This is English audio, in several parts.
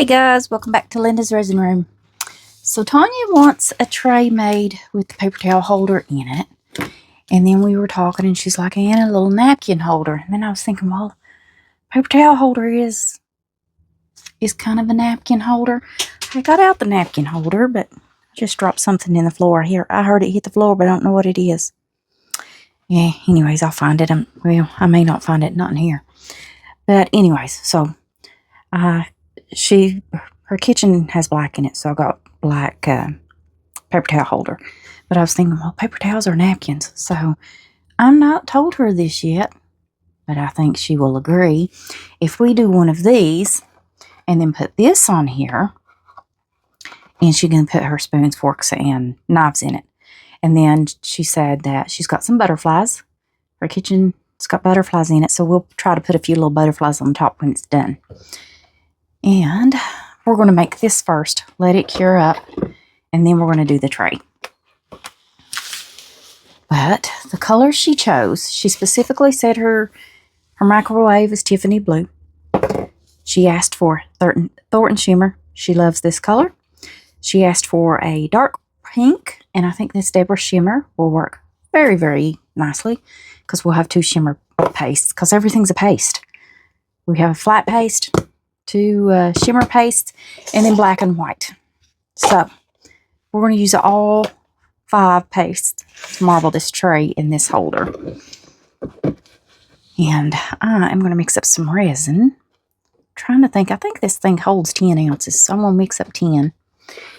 Hey guys, welcome back to Lindasresinroom. So Tanya wants a tray made with the paper towel holder in it. And then we were talking and she's like, and a little napkin holder. And then I was thinking, well, paper towel holder is kind of a napkin holder. I got out the napkin holder, but I just dropped something in the floor here. I heard it hit the floor, but I don't know what it is. Yeah, anyways, I'll find it. I may not find it, not in here. But anyways, so her kitchen has black in it, so I got black paper towel holder. But I was thinking, well, paper towels are napkins, so I'm not told her this yet, but I think she will agree. If we do one of these and then put this on here, and she can put her spoons, forks, and knives in it. And then she said that she's got some butterflies. Her kitchen's got butterflies in it, so we'll try to put a few little butterflies on top when it's done. And we're going to make this first, let it cure up, and then we're going to do the tray. But the color she chose, she specifically said her microwave is Tiffany blue. She asked for Thornton shimmer. She loves this color. She asked for a dark pink, and I think this Deborah shimmer will work very, very nicely because we'll have two shimmer pastes because everything's a paste. We have a flat paste, two shimmer pastes, and then black and white. So we're going to use all 5 pastes to marble this tray in this holder. And I am going to mix up some resin. Trying to think, I think this thing holds 10 ounces, so I'm going to mix up 10.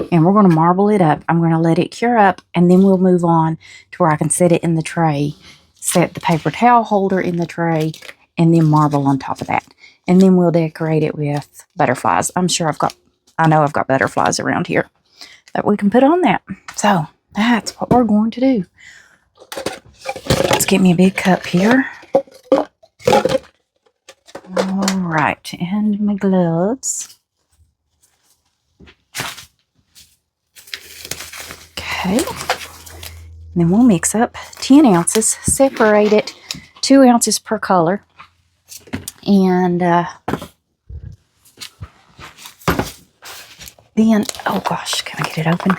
And we're going to marble it up. I'm going to let it cure up, and then we'll move on to where I can set it in the tray, set the paper towel holder in the tray, and then marble on top of that. And then we'll decorate it with butterflies. I know I've got butterflies around here that we can put on that. So that's what we're going to do. Let's get me a big cup here. All right, and my gloves. Okay, and then we'll mix up 10 ounces, separate it 2 ounces per color, and then, oh gosh, can I get it open?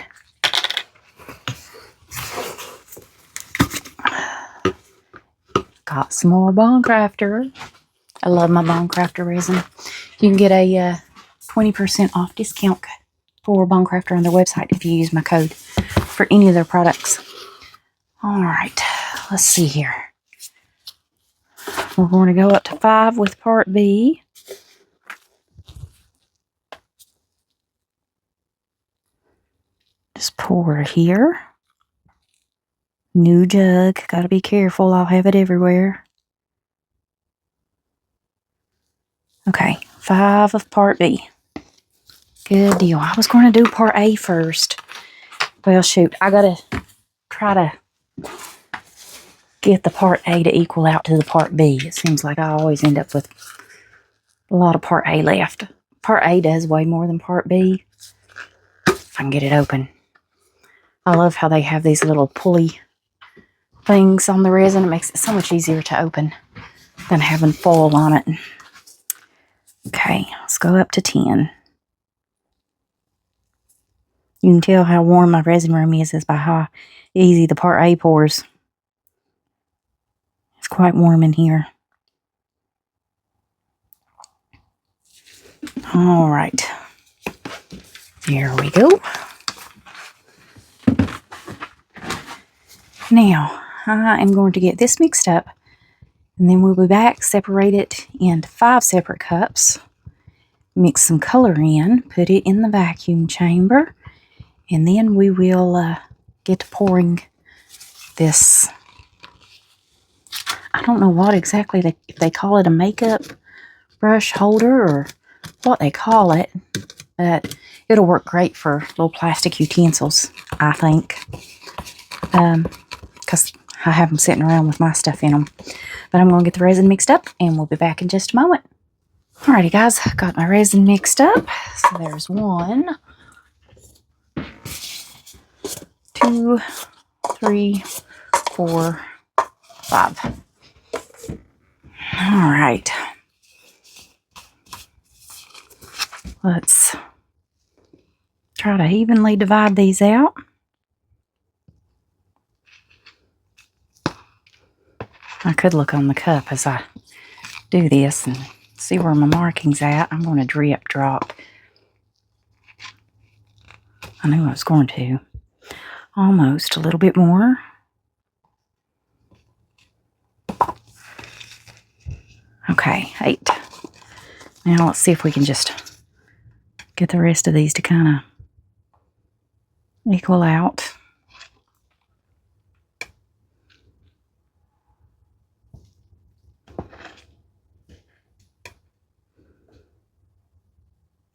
Got some more Bone Craftor. I love my Bone Craftor resin. You can get a 20% off discount for Bone Craftor on their website if you use my code for any of their products. All right, let's see here. We're going to go up to 5 with part B. Just pour it here. New jug. Got to be careful. I'll have it everywhere. Okay, 5 of part B. Good deal. I was going to do part A first. Well, shoot. I got to try to get the part A to equal out to the part B. It seems like I always end up with a lot of part A left. Part A does way more than part B. If I can get it open. I love how they have these little pulley things on the resin. It makes it so much easier to open than having foil on it. Okay, let's go up to 10. You can tell how warm my resin room is by how easy the part A pours. It's quite warm in here. All right. There we go. Now, I am going to get this mixed up, and then we'll be back, separate it into 5 separate cups, mix some color in, put it in the vacuum chamber, and then we will get to pouring this. I don't know what exactly if they call it a makeup brush holder or what they call it, but it'll work great for little plastic utensils, I think, because I have them sitting around with my stuff in them. But I'm going to get the resin mixed up, and we'll be back in just a moment. Alrighty, guys, I got my resin mixed up. So there's 1, 2, 3, 4, 5. All right. Let's try to evenly divide these out. I could look on the cup as I do this and see where my marking's at. I'm going to drop. I knew I was going to. Almost a little bit more. Okay, 8. Now let's see if we can just get the rest of these to kind of equal out.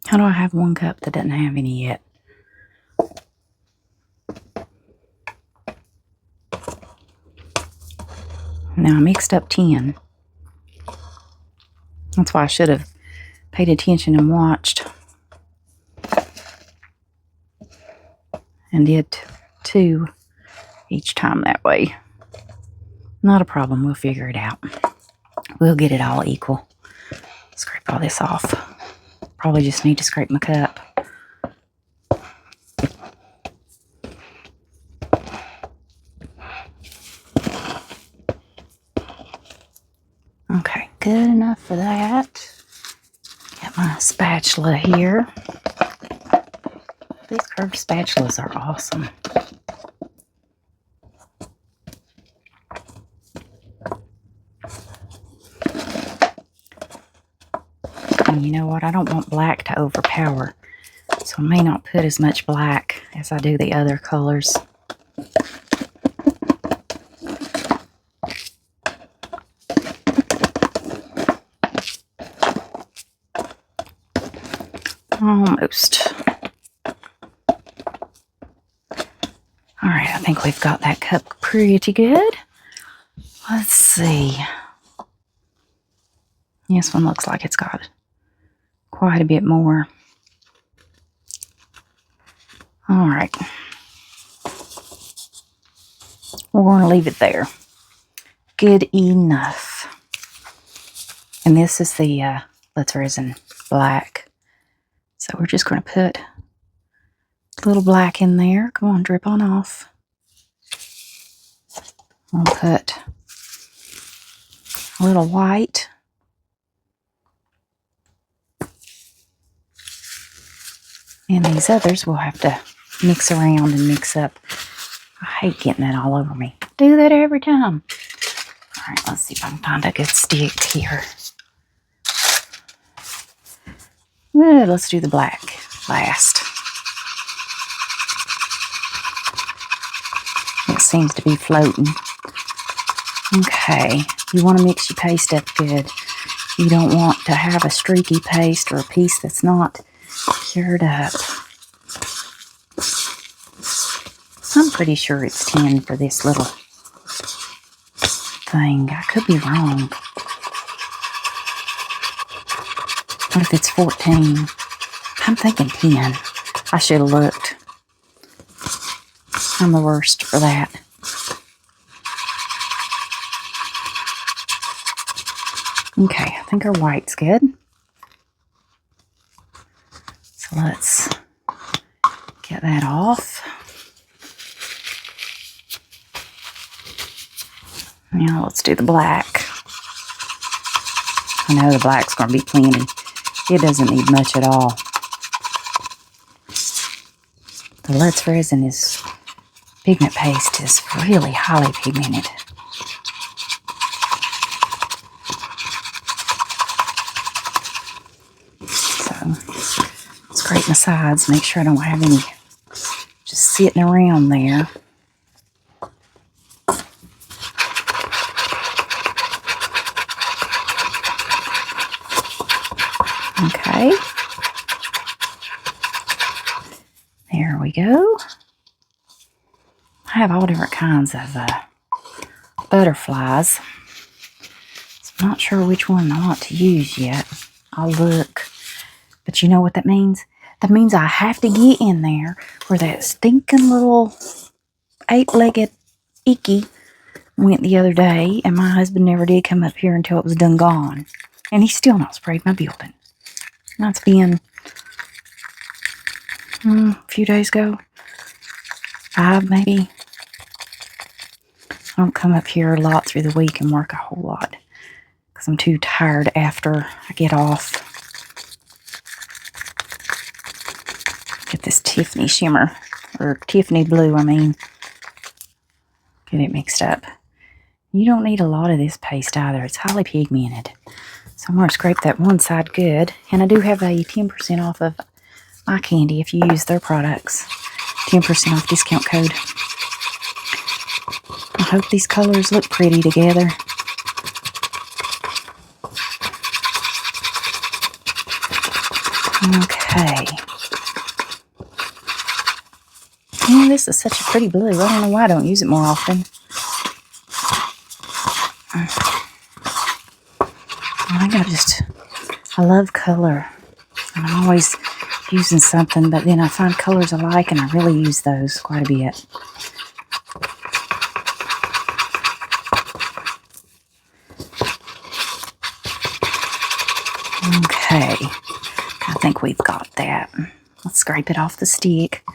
How do I have one cup that doesn't have any yet? Now I mixed up 10. That's why I should have paid attention and watched. And did 2 each time that way. Not a problem, we'll figure it out. We'll get it all equal. Scrape all this off. Probably just need to scrape my cup. Okay, good enough for that. Get my spatula here. These curved spatulas are awesome. And you know what? I don't want black to overpower, so I may not put as much black as I do the other colors. Almost. Alright, I think we've got that cup pretty good. Let's see. This one looks like it's got quite a bit more. Alright. We're going to leave it there. Good enough. And this is the Lindasresin black. So we're just going to put a little black in there. Come on, drip on off. We'll put a little white. And these others we'll have to mix around and mix up. I hate getting that all over me. Do that every time. Alright, let's see if I can find a good stick here. Let's do the black last. It seems to be floating. Okay, you want to mix your paste up good. You don't want to have a streaky paste or a piece that's not cured up. I'm pretty sure it's 10 for this little thing. I could be wrong. What if it's 14? I'm thinking 10. I should have looked. I'm the worst for that. Okay, I think our white's good. So let's get that off. Now let's do the black. I know the black's going to be plenty. It doesn't need much at all. The Lindasresin pigment paste is really highly pigmented. So, scrape my sides, make sure I don't have any just sitting around there. Okay. There we go. I have all different kinds of butterflies. So I'm not sure which one I want to use yet. I'll look. But you know what that means? That means I have to get in there where that stinking little 8-legged icky went the other day, and my husband never did come up here until it was done gone. And he's still not sprayed my building. That's being a few days ago. 5 maybe. I don't come up here a lot through the week and work a whole lot because I'm too tired after I get off. Get this Tiffany shimmer, or Tiffany blue, I mean. Get it mixed up. You don't need a lot of this paste either. It's highly pigmented. So I'm going to scrape that one side good. And I do have a 10% off of Eyecandy if you use their products. 10% off discount code. I hope these colors look pretty together. Okay. Yeah, this is such a pretty blue. I don't know why I don't use it more often. I think I love color. And I'm always using something, but then I find colors I like and I really use those quite a bit. Okay, I think we've got that. Let's scrape it off the stick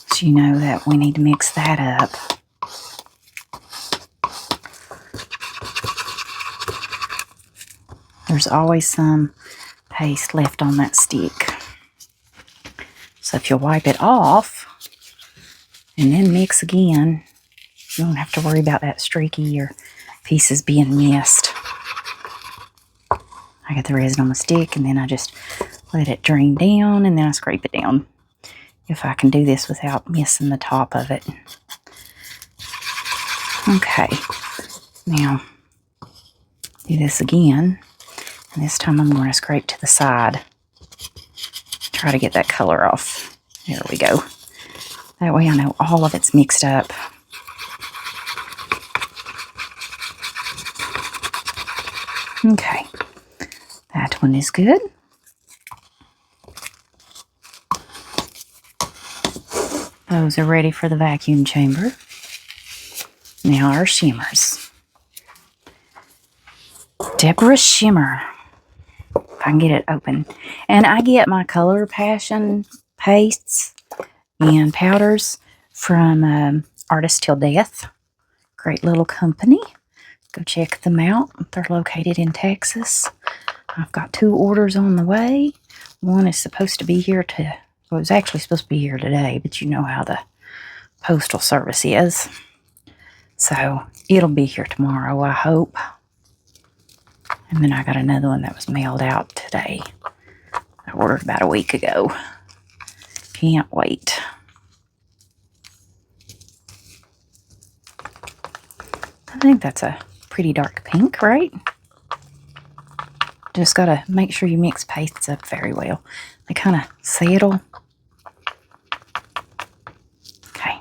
so you know that we need to mix that up. There's always some paste left on that stick. So if you'll wipe it off and then mix again, you won't have to worry about that streaky or pieces being missed. I get the resin on the stick and then I just let it drain down and then I scrape it down. If I can do this without missing the top of it. Okay, now do this again. And this time I'm going to scrape to the side. Try to get that color off. There we go. That way I know all of it's mixed up. Okay. That one is good. Those are ready for the vacuum chamber. Now our shimmers. Deborah Shimmer. If I can get it open. And I get my Color Passion pastes and powders from Artist Till Death. Great little company. Go check them out. They're located in Texas. I've got 2 orders on the way. One is supposed to be here well, it was actually supposed to be here today, but you know how the postal service is. So it'll be here tomorrow, I hope. And then I got another one that was mailed out today. I ordered about a week ago. Can't wait. I think that's a pretty dark pink, right? Just got to make sure you mix pastes up very well. They kind of settle. Okay.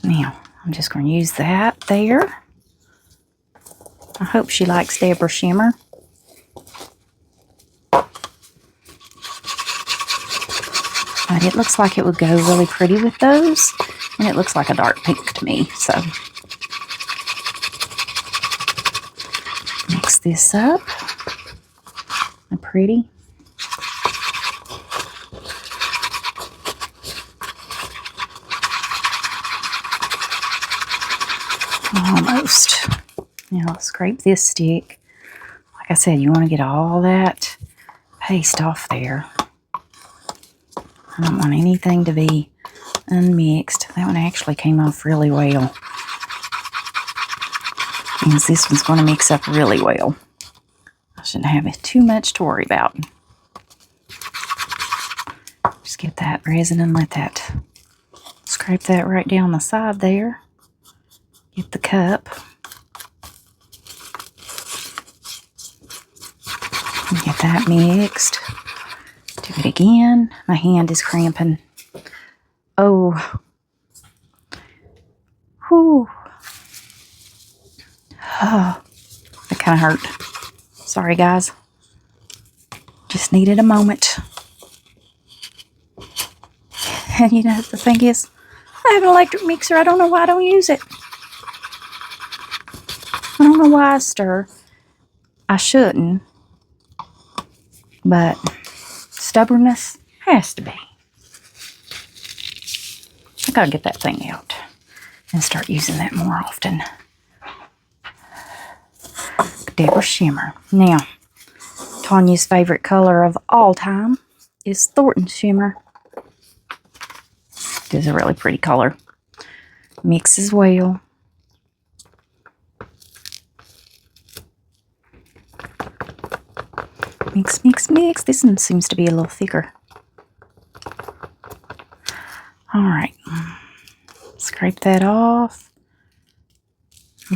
Now, I'm just going to use that there. I hope she likes Deborah Shimmer. But it looks like it would go really pretty with those. And it looks like a dark pink to me, so. Mix this up. Pretty. Almost. Now let's scrape this stick. Like I said, you want to get all that paste off there. I don't want anything to be unmixed. That one actually came off really well. Because this one's going to mix up really well. I shouldn't have too much to worry about. Just get that resin and let that, scrape that right down the side there. Get the cup. And get that mixed. Do it again. My hand is cramping. Oh. Whew. Oh. That kind of hurt. Sorry, guys. Just needed a moment. And you know, the thing is, I have an electric mixer. I don't know why I don't use it. I don't know why I stir. I shouldn't. But stubbornness has to be. gotta get that thing out and start using that more often. Deborah Shimmer. Now, Tanya's favorite color of all time is Thornton Shimmer. It is a really pretty color. Mix as well. Mix, mix, mix. This one seems to be a little thicker. Alright. Scrape that off.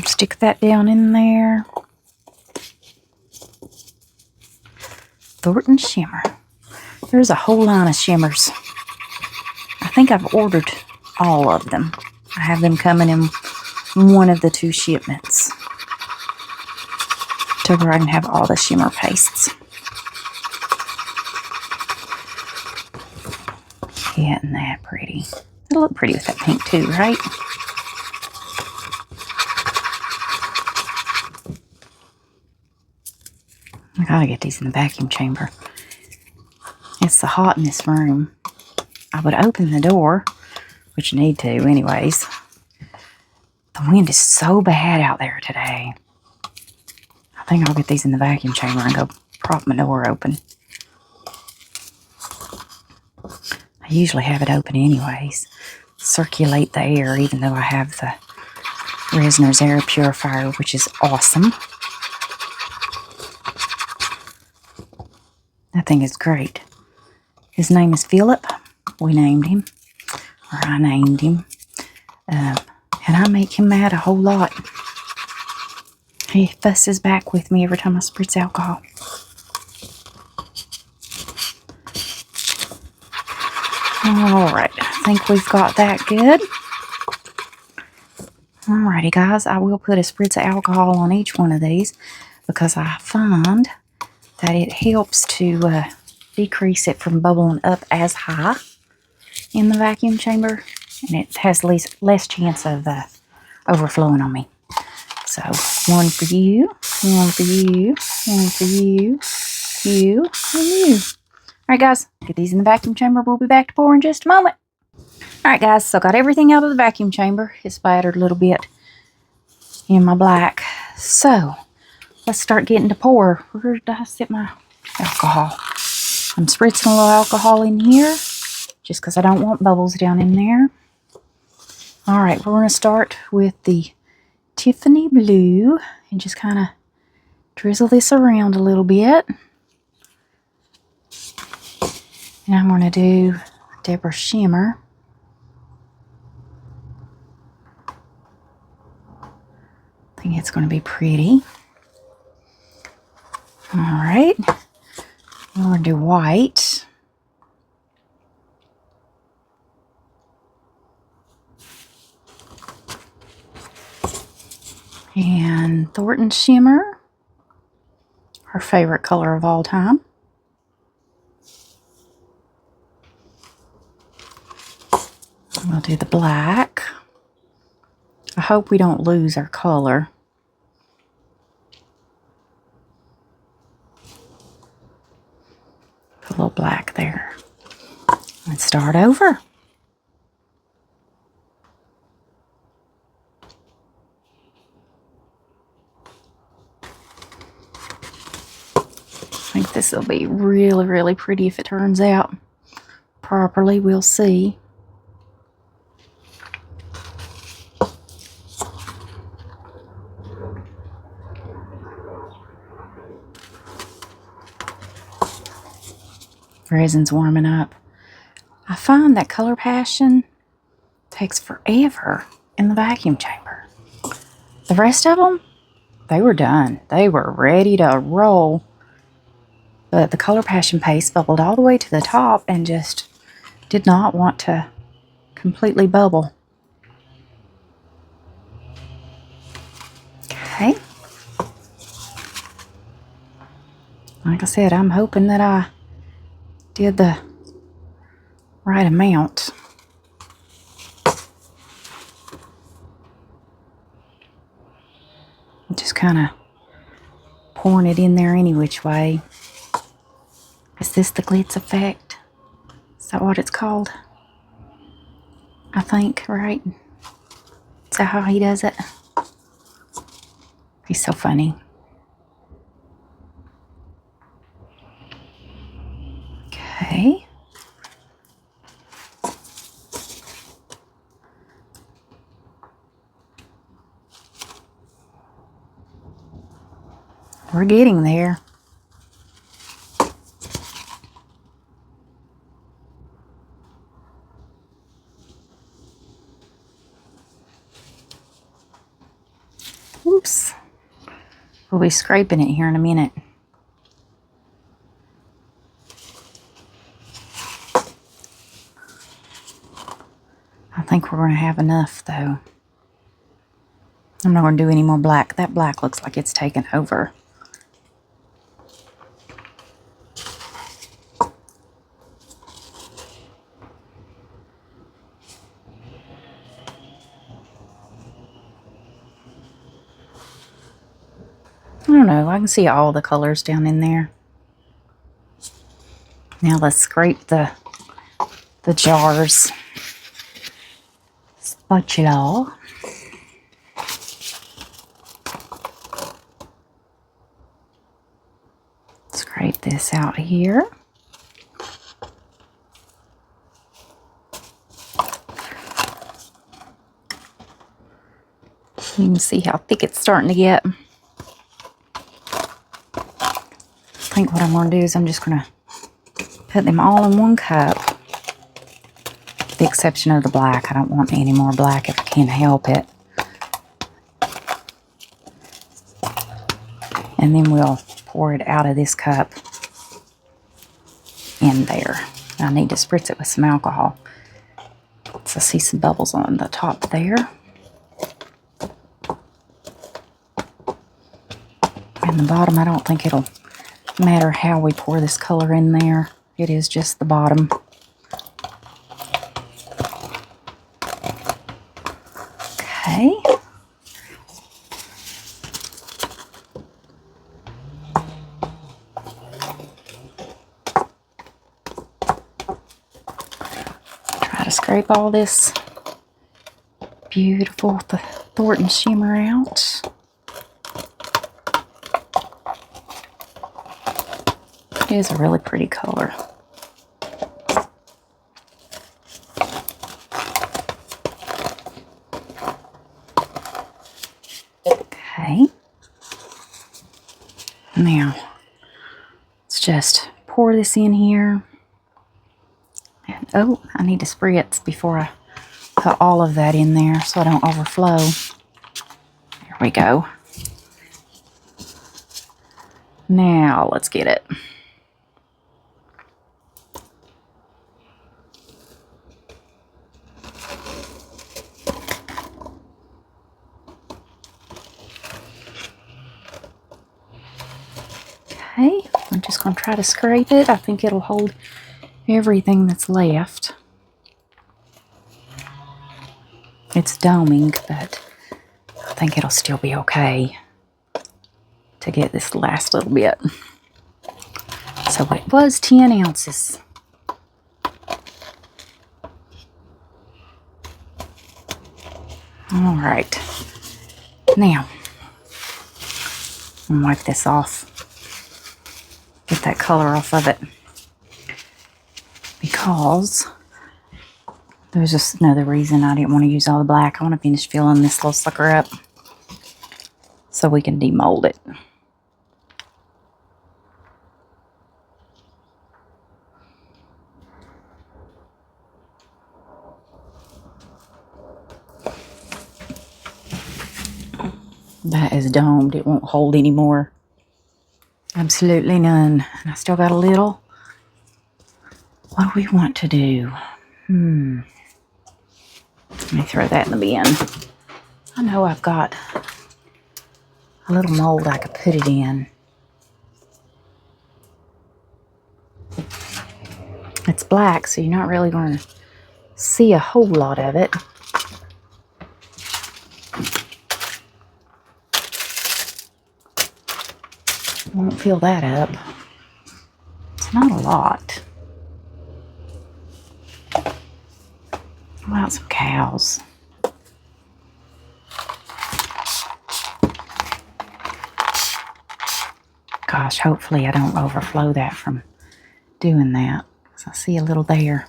Stick that down in there. Thornton Shimmer. There's a whole line of shimmers. I think I've ordered all of them. I have them coming in one of the 2 shipments to where I can have all the shimmer pastes. Isn't that pretty? It'll look pretty with that pink too, right? I gotta get these in the vacuum chamber. It's so hot in this room. I would open the door, which you need to anyways. The wind is so bad out there today. I think I'll get these in the vacuum chamber and go prop my door open. I usually have it open anyways. Circulate the air, even though I have the Resinroom's air purifier, which is awesome. That thing is great. His name is Philip. We named him, or I named him. And I make him mad a whole lot. He fusses back with me every time I spritz alcohol. Alright, I think we've got that good. Alrighty guys, I will put a spritz of alcohol on each one of these because I find that it helps to decrease it from bubbling up as high in the vacuum chamber, and it has less chance of overflowing on me. So, one for you, one for you, one for you, you, and you. Alright guys, get these in the vacuum chamber. We'll be back to pour in just a moment. Alright guys, so got everything out of the vacuum chamber. It's spattered a little bit in my black. So, let's start getting to pour. Where did I set my alcohol? I'm spritzing a little alcohol in here, just because I don't want bubbles down in there. Alright, we're going to start with the Tiffany Blue, and just kind of drizzle this around a little bit. And I'm going to do Deborah Shimmer. I think it's going to be pretty. Alright. I'm going to do white. And Thornton Shimmer. Our favorite color of all time. We'll do the black. I hope we don't lose our color. Put a little black there. Let's start over. I think this will be really, really pretty if it turns out properly. We'll see. Resin's warming up. I find that Color Passion takes forever in the vacuum chamber. The rest of them, they were done. They were ready to roll. But the Color Passion paste bubbled all the way to the top and just did not want to completely bubble. Okay. Like I said, I'm hoping that I did the right amount. Just kind of pouring it in there any which way. Is this the glitz effect? Is that what it's called? I think, right? Is that how he does it? He's so funny. Okay. We're getting there. Oops. We'll be scraping it here in a minute. I think we're going to have enough, though. I'm not going to do any more black. That black looks like it's taken over. I don't know. I can see all the colors down in there. Now let's scrape the jars. Spatula. Scrape this out here. You can see how thick it's starting to get. I think what I'm going to do is I'm just going to put them all in one cup. With the exception of the black. I don't want any more black if I can help it. And then we'll pour it out of this cup in there. I need to spritz it with some alcohol. So I see some bubbles on the top there. And the bottom, I don't think it'll matter how we pour this color in there. It is just the bottom. Okay. Try to scrape all this beautiful Thornton shimmer out. It is a really pretty color. Okay. Now, let's just pour this in here. And, oh, I need to spritz before I put all of that in there so I don't overflow. There we go. Now, let's get it. Okay, I'm just going to try to scrape it. I think it'll hold everything that's left. It's doming, but I think it'll still be okay to get this last little bit. So it was 10 ounces. All right. Now, I'm going to wipe this off. Get that color off of it. Because there's just another reason I didn't want to use all the black. I want to finish filling this little sucker up so we can demold it. That is domed. It won't hold anymore. Absolutely none. And I still got a little. What do we want to do? Let me throw that in the bin. I know I've got a little mold I could put it in. It's black, so you're not really going to see a whole lot of it. Won't fill that up. It's not a lot. About some cows. Gosh, hopefully I don't overflow that from doing that. I see a little there.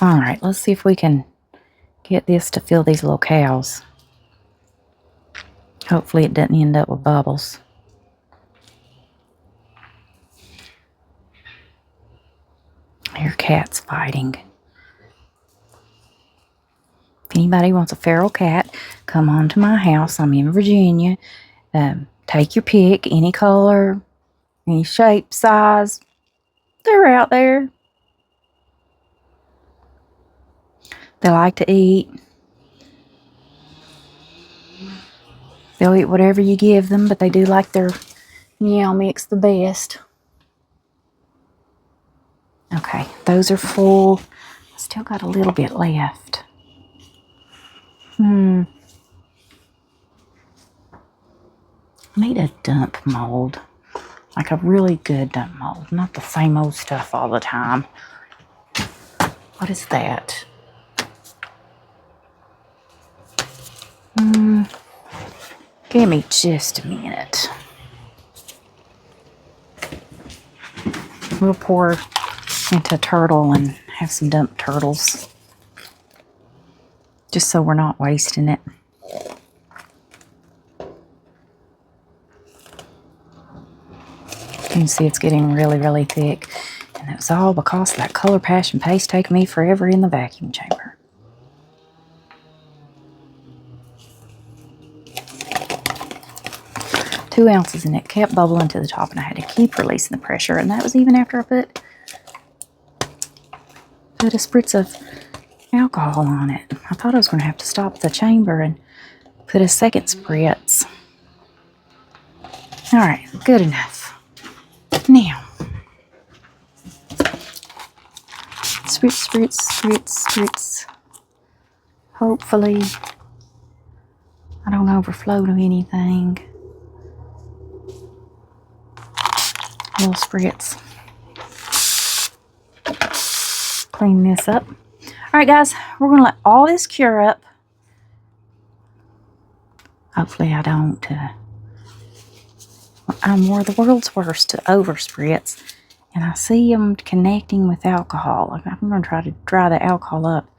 All right, let's see if we can get this to fill these little cows. Hopefully it doesn't end up with bubbles. Here, cat's fighting. If anybody wants a feral cat, come on to my house. I'm in Virginia. Take your pick, any color, any shape, size. They're out there. They like to eat. They'll eat whatever you give them, but they do like their meow mix the best. Okay, those are full. Still got a little bit left. I need a dump mold. Like a really good dump mold. Not the same old stuff all the time. What is that? Give me just a minute. We'll pour into a turtle and have some dump turtles. Just so we're not wasting it. You can see it's getting really, really thick. And it's all because of that Color Passion paste taking me forever in the vacuum chamber. Two ounces and it kept bubbling to the top and I had to keep releasing the pressure. And that was even after I put a spritz of alcohol on it. I thought I was going to have to stop the chamber and put a second spritz. All right, good enough. Now, spritz, spritz, spritz, spritz. Hopefully, I don't overflow to anything. Little spritz. Clean this up. All right, guys, we're going to let all this cure up. Hopefully I don't. I'm more the world's worst to over spritz. And I see them connecting with alcohol. I'm going to try to dry the alcohol up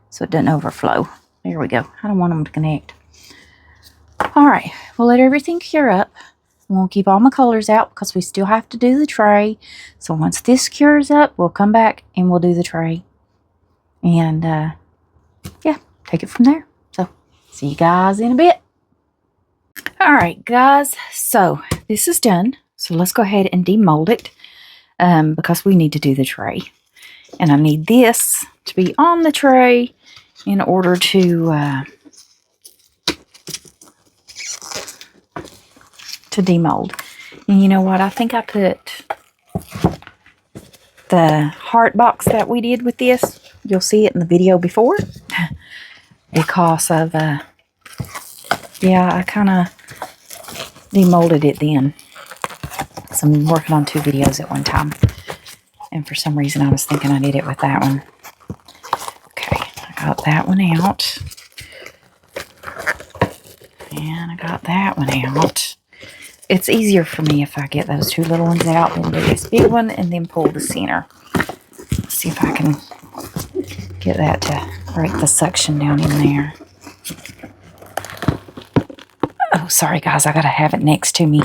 so it doesn't overflow. There we go. I don't want them to connect. All right, we'll let everything cure up. We'll keep all my colors out because we still have to do the tray. So once this cures up, we'll come back and we'll do the tray. And, yeah, take it from there. So, see you guys in a bit. All right, guys. So, this is done. So, let's go ahead and demold it because we need to do the tray. And I need this to be on the tray in order to demold. And you know what? I think I put the heart box that we did with this. You'll see it in the video before. Because of, yeah, I kind of demolded it then. So I'm working on 2 videos at one time. And for some reason I was thinking I did it with that one. Okay, I got that one out. And I got that one out. It's easier for me if I get those 2 little ones out than do this big one and then pull the center. Let's see if I can get that to break the suction down in there. Oh, sorry guys, I gotta have it next to me.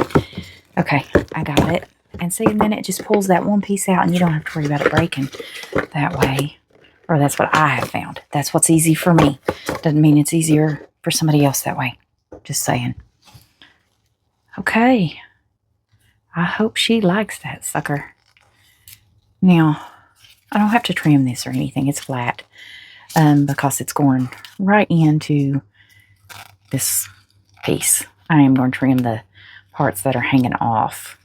Okay, I got it. And see, and then it just pulls that one piece out and you don't have to worry about it breaking that way. Or that's what I have found. That's what's easy for me. Doesn't mean it's easier for somebody else that way. Just saying. Okay. I hope she likes that sucker. Now, I don't have to trim this or anything. It's flat. Because it's going right into this piece. I am going to trim the parts that are hanging off.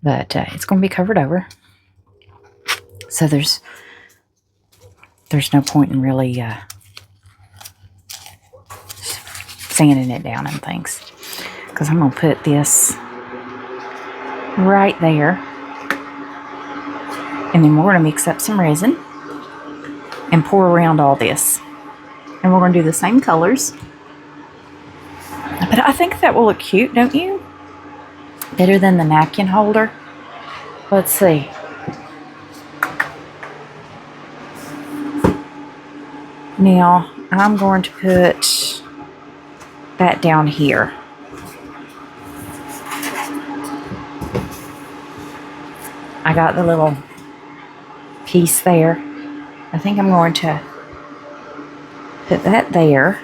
But it's going to be covered over. So there's no point in really sanding it down and things. Because I'm going to put this right there. And then we're going to mix up some resin. and pour around all this. And we're going to do the same colors. But I think that will look cute, don't you? Better than the napkin holder. Let's see. Now, I'm going to put that down here. I got the little piece there. I think I'm going to put that there.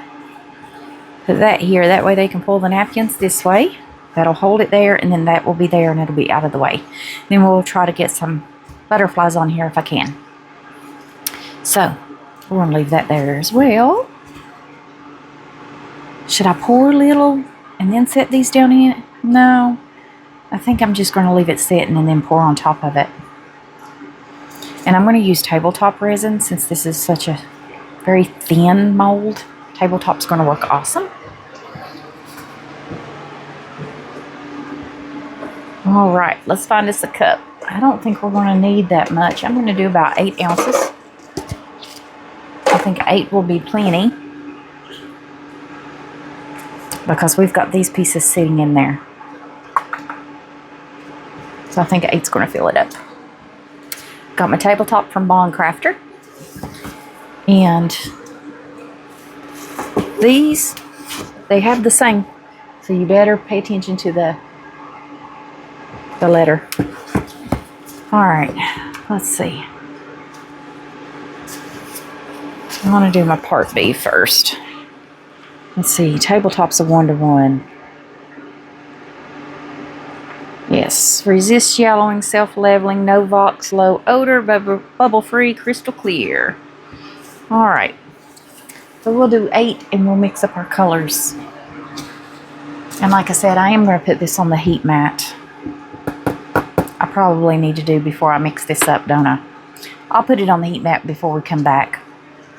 Put that here. That way they can pull the napkins this way. That'll hold it there, and then that will be there, and it'll be out of the way. Then we'll try to get some butterflies on here if I can. So, we're going to leave that there as well. Should I pour a little and then set these down in? No. I think I'm just going to leave it sitting and then pour on top of it. And I'm going to use tabletop resin since this is such a very thin mold. Tabletop's going to work awesome. All right, let's find us a cup. I don't think we're going to need that much. I'm going to do about 8 ounces. I think 8 will be plenty because we've got these pieces sitting in there. So I think 8's going to fill it up. Got my tabletop from Craftor. And these, they have the same. So you better pay attention to the letter. All right, let's see. I want to do my part B first. Let's see, tabletop's a 1-to-1. Yes, resist yellowing, self-leveling, no vox, low odor, bubble-free, crystal clear. All right, so we'll do 8 and we'll mix up our colors. And like I said, I am going to put this on the heat mat. I probably need to do before I mix this up, don't I? I'll put it on the heat mat before we come back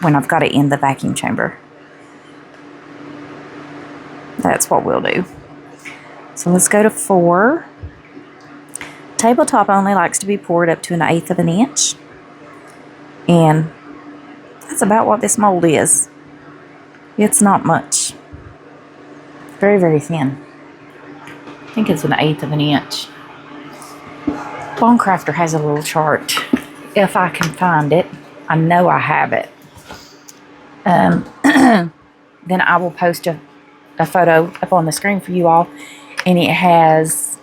when I've got it in the vacuum chamber. That's what we'll do. So let's go to 4. Tabletop only likes to be poured up to 1/8 of an inch. And that's about what this mold is. It's not much. Very, very thin. I think it's 1/8 of an inch. Craftor has a little chart. If I can find it. I know I have it. Then I will post a photo up on the screen for you all. And it has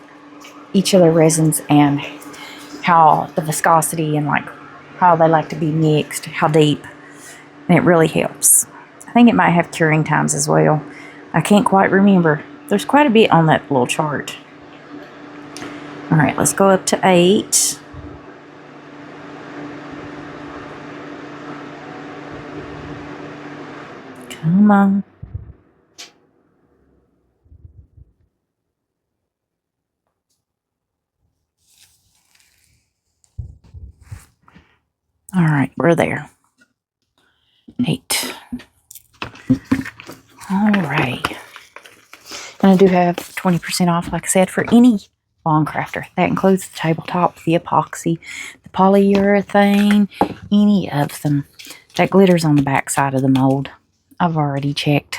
each of the resins and how the viscosity and like how they like to be mixed, how deep. And it really helps. I think it might have curing times as well. I can't quite remember. There's quite a bit on that little chart. All right, let's go up to 8. Come on. All right, we're there. 8. All right. And I do have 20% off, like I said, for any Craftor. That includes the tabletop, the epoxy, the polyurethane, any of them. That glitters on the back side of the mold. I've already checked.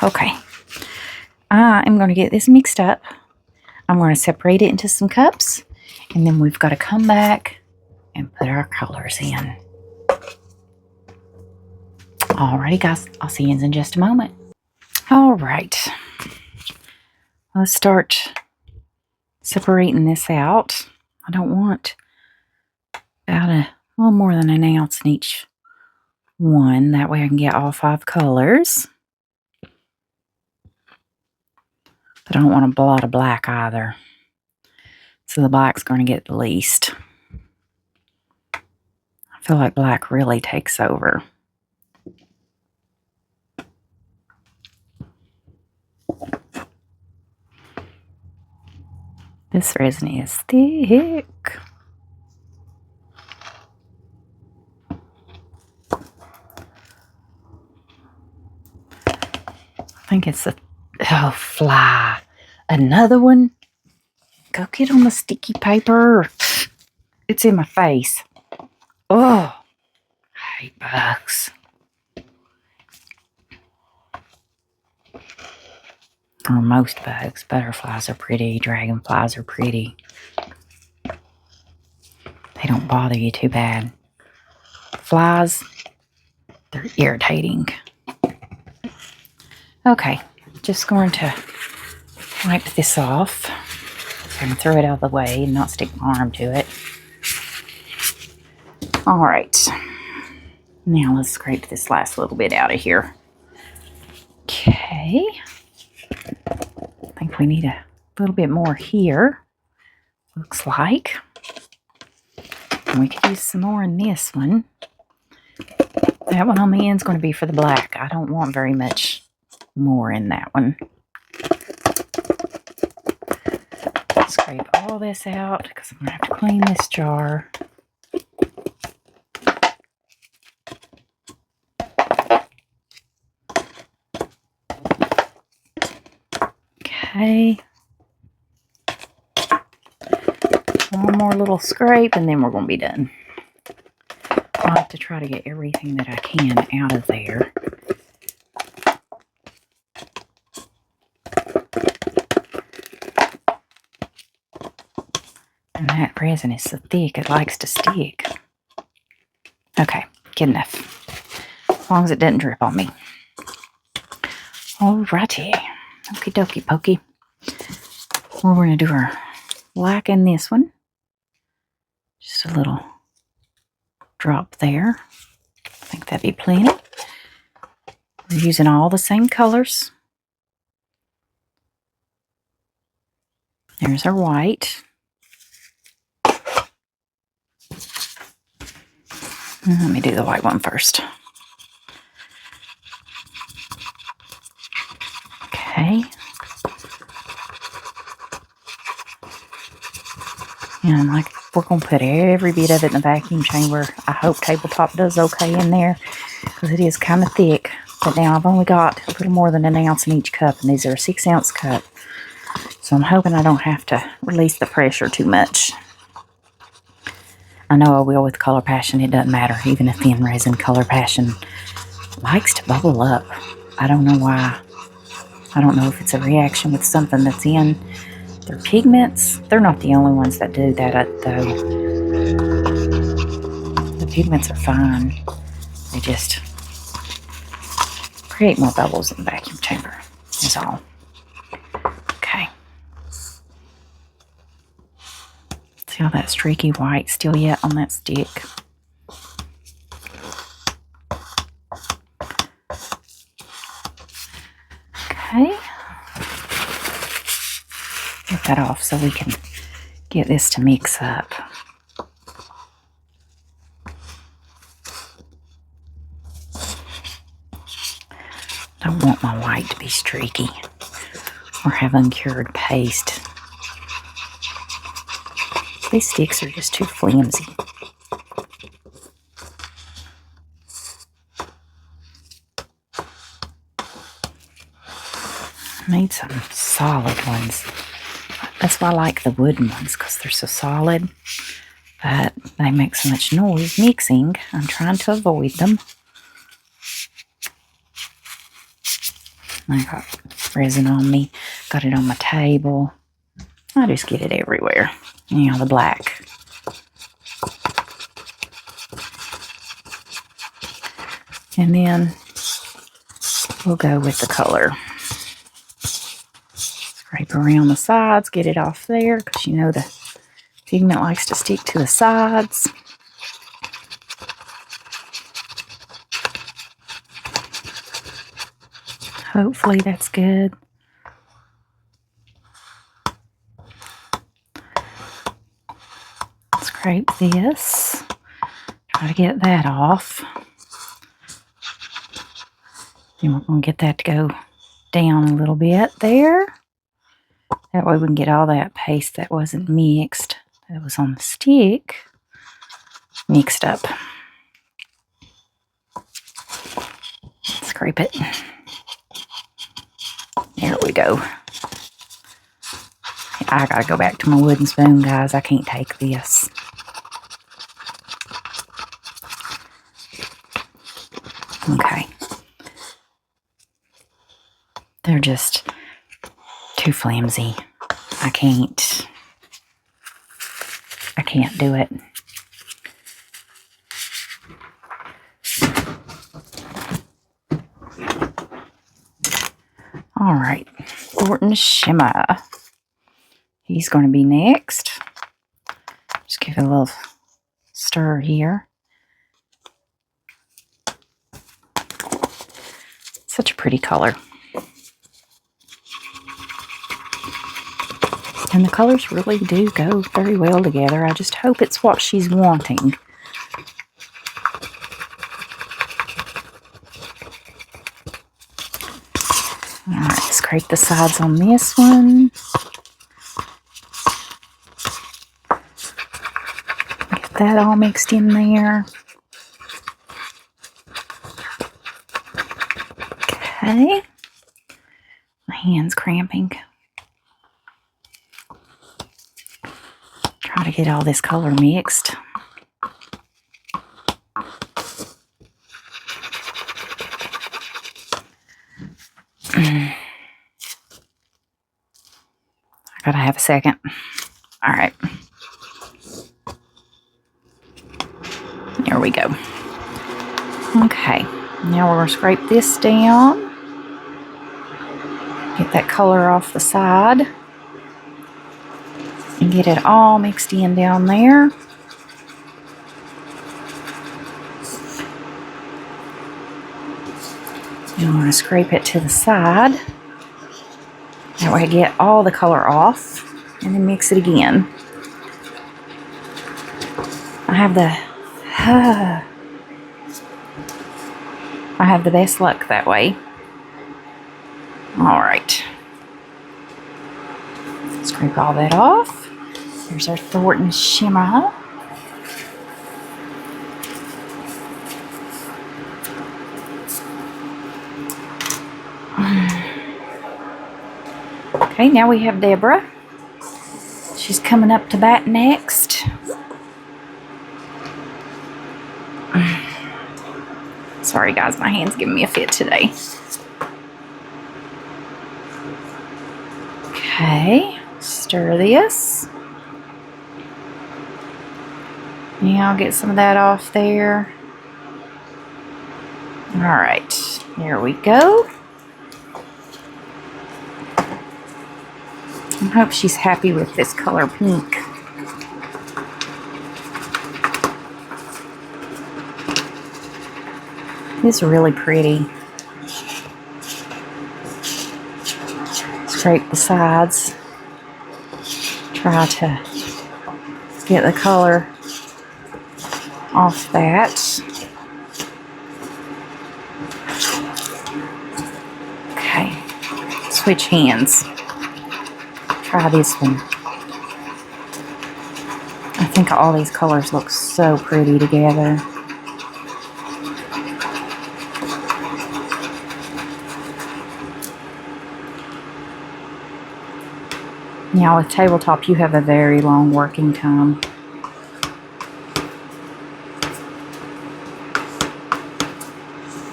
Okay. I am going to get this mixed up. I'm going to separate it into some cups. And then we've got to come back and put our colors in. Alrighty, guys. I'll see you in just a moment. All right. Let's start separating this out. I don't want about a little more than 1 ounce in each one. That way I can get all 5 colors. But I don't want a lot of black either. So the black's going to get the least. I feel like black really takes over. This resin is thick. I think it's a fly. Another one. Go get on the sticky paper. It's in my face. Oh, hate bugs. Or most bugs. Butterflies are pretty. Dragonflies are pretty. They don't bother you too bad. Flies, they're irritating. Okay, just going to wipe this off. I'm going to throw it out of the way and not stick my arm to it. Alright. Now let's scrape this last little bit out of here. Okay. I think we need a little bit more here. Looks like. And we could use some more in this one. That one on the end is going to be for the black. I don't want very much more in that one. Scrape all this out because I'm going to have to clean this jar. Okay. One more little scrape and then we're going to be done. I'll have to try to get everything that I can out of there. And that resin is so thick it likes to stick. Okay, good enough. As long as it didn't drip on me. Alrighty. Okie dokie pokey. Well, we're going to do our black in this one. Just a little drop there. I think that'd be plenty. We're using all the same colors. There's our white. Let me do the white one first. Okay. And like we're going to put every bit of it in the vacuum chamber. I hope tabletop does okay in there because it is kind of thick. But now I've only got a little more than an ounce in each cup, and these are a 6-ounce cup. So I'm hoping I don't have to release the pressure too much. I know I will with Color Passion. It doesn't matter. Even a thin resin, Color Passion likes to bubble up. I don't know why. I don't know if it's a reaction with something that's in their pigments. They're not the only ones that do that, though. The pigments are fine. They just create more bubbles in the vacuum chamber, is all. Okay. See all that streaky white still yet on that stick? Okay. Get that off so we can get this to mix up. Don't want my white to be streaky or have uncured paste. These sticks are just too flimsy. I need some solid ones. That's why I like the wooden ones, because they're so solid. But they make so much noise mixing. I'm trying to avoid them. I got resin on me. Got it on my table. I just get it everywhere. You know, the black. And then we'll go with the color. Scrape around the sides, get it off there, because you know the pigment likes to stick to the sides. Hopefully that's good. Scrape this. Try to get that off. Then we're going to get that to go down a little bit there. That way we can get all that paste that wasn't mixed, that was on the stick, mixed up. Scrape it. There we go. I gotta go back to my wooden spoon, guys. I can't take this. They're just too flimsy. I can't do it. All right, Thornton Shimmer. He's going to be next. Just give it a little stir here. Such a pretty color. And the colors really do go very well together. I just hope it's what she's wanting. Alright, scrape the sides on this one. Get that all mixed in there. Okay. My hand's cramping. Try to get all this color mixed. I gotta have a second. All right. There we go. Okay. Now we're going to scrape this down. Get that color off the side. And get it all mixed in down there. And I'm going to scrape it to the side. That way I get all the color off. And then mix it again. I have the best luck that way. Alright. Scrape all that off. There's our Thornton Shimmer. Okay, now we have Deborah. She's coming up to bat next. Sorry guys, my hand's giving me a fit today. Okay, stir this. Yeah, I'll get some of that off there. Alright, there we go. I hope she's happy with this color pink. It's really pretty. Scrape the sides. Try to get the color off that. Okay, switch hands. Try this one. I think all these colors look so pretty together. Now with tabletop, you have a very long working time.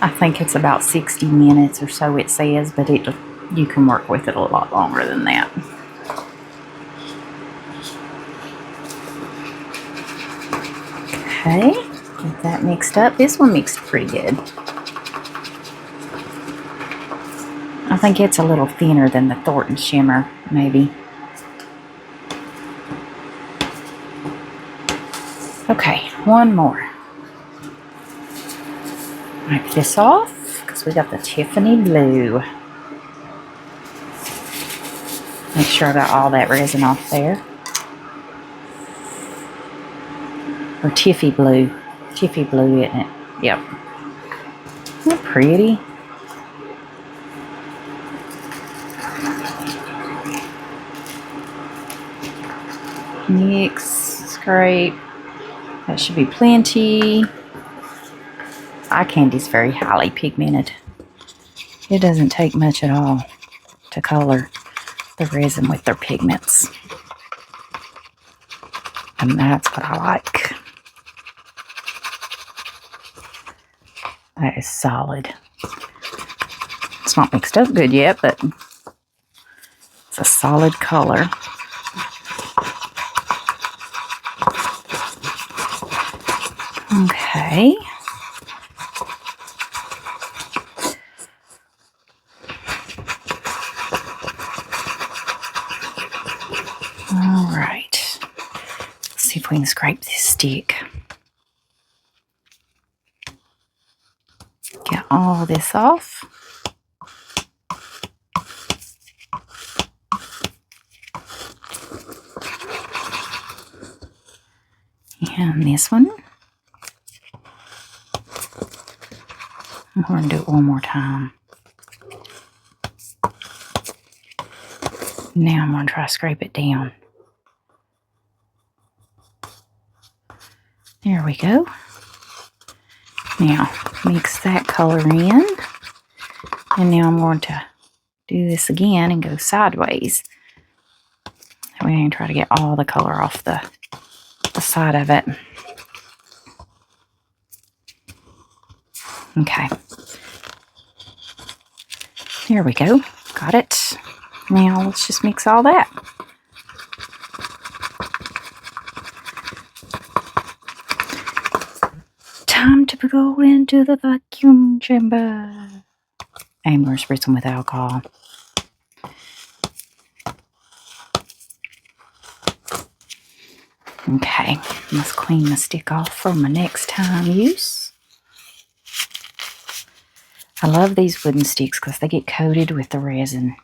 I think it's about 60 minutes or so it says, but you can work with it a lot longer than that. Okay, get that mixed up. This one mixed pretty good. I think it's a little thinner than the Thornton Shimmer, maybe. Okay, one more. Wipe this off because we got the Tiffany blue. Make sure I got all that resin off there. Or Tiffi blue. Tiffi blue, isn't it? Yep. Isn't that pretty? Mix, scrape. That should be plenty. Eyecandy's very highly pigmented. It doesn't take much at all to color the resin with their pigments. And that's what I like. That is solid. It's not mixed up good yet, but it's a solid color. Okay. All right. Let's see if we can scrape this stick. Get all this off. And this one. I'm going to do it one more time. Now I'm going to try to scrape it down. There we go. Now, mix that color in. And now I'm going to do this again and go sideways. That way I can try to get all the color off the side of it. Okay. There we go. Got it. Now let's just mix all that. Time to go into the vacuum chamber. I'm going to spritz them with alcohol. Okay, let's clean the stick off for my next time use. I love these wooden sticks because they get coated with the resin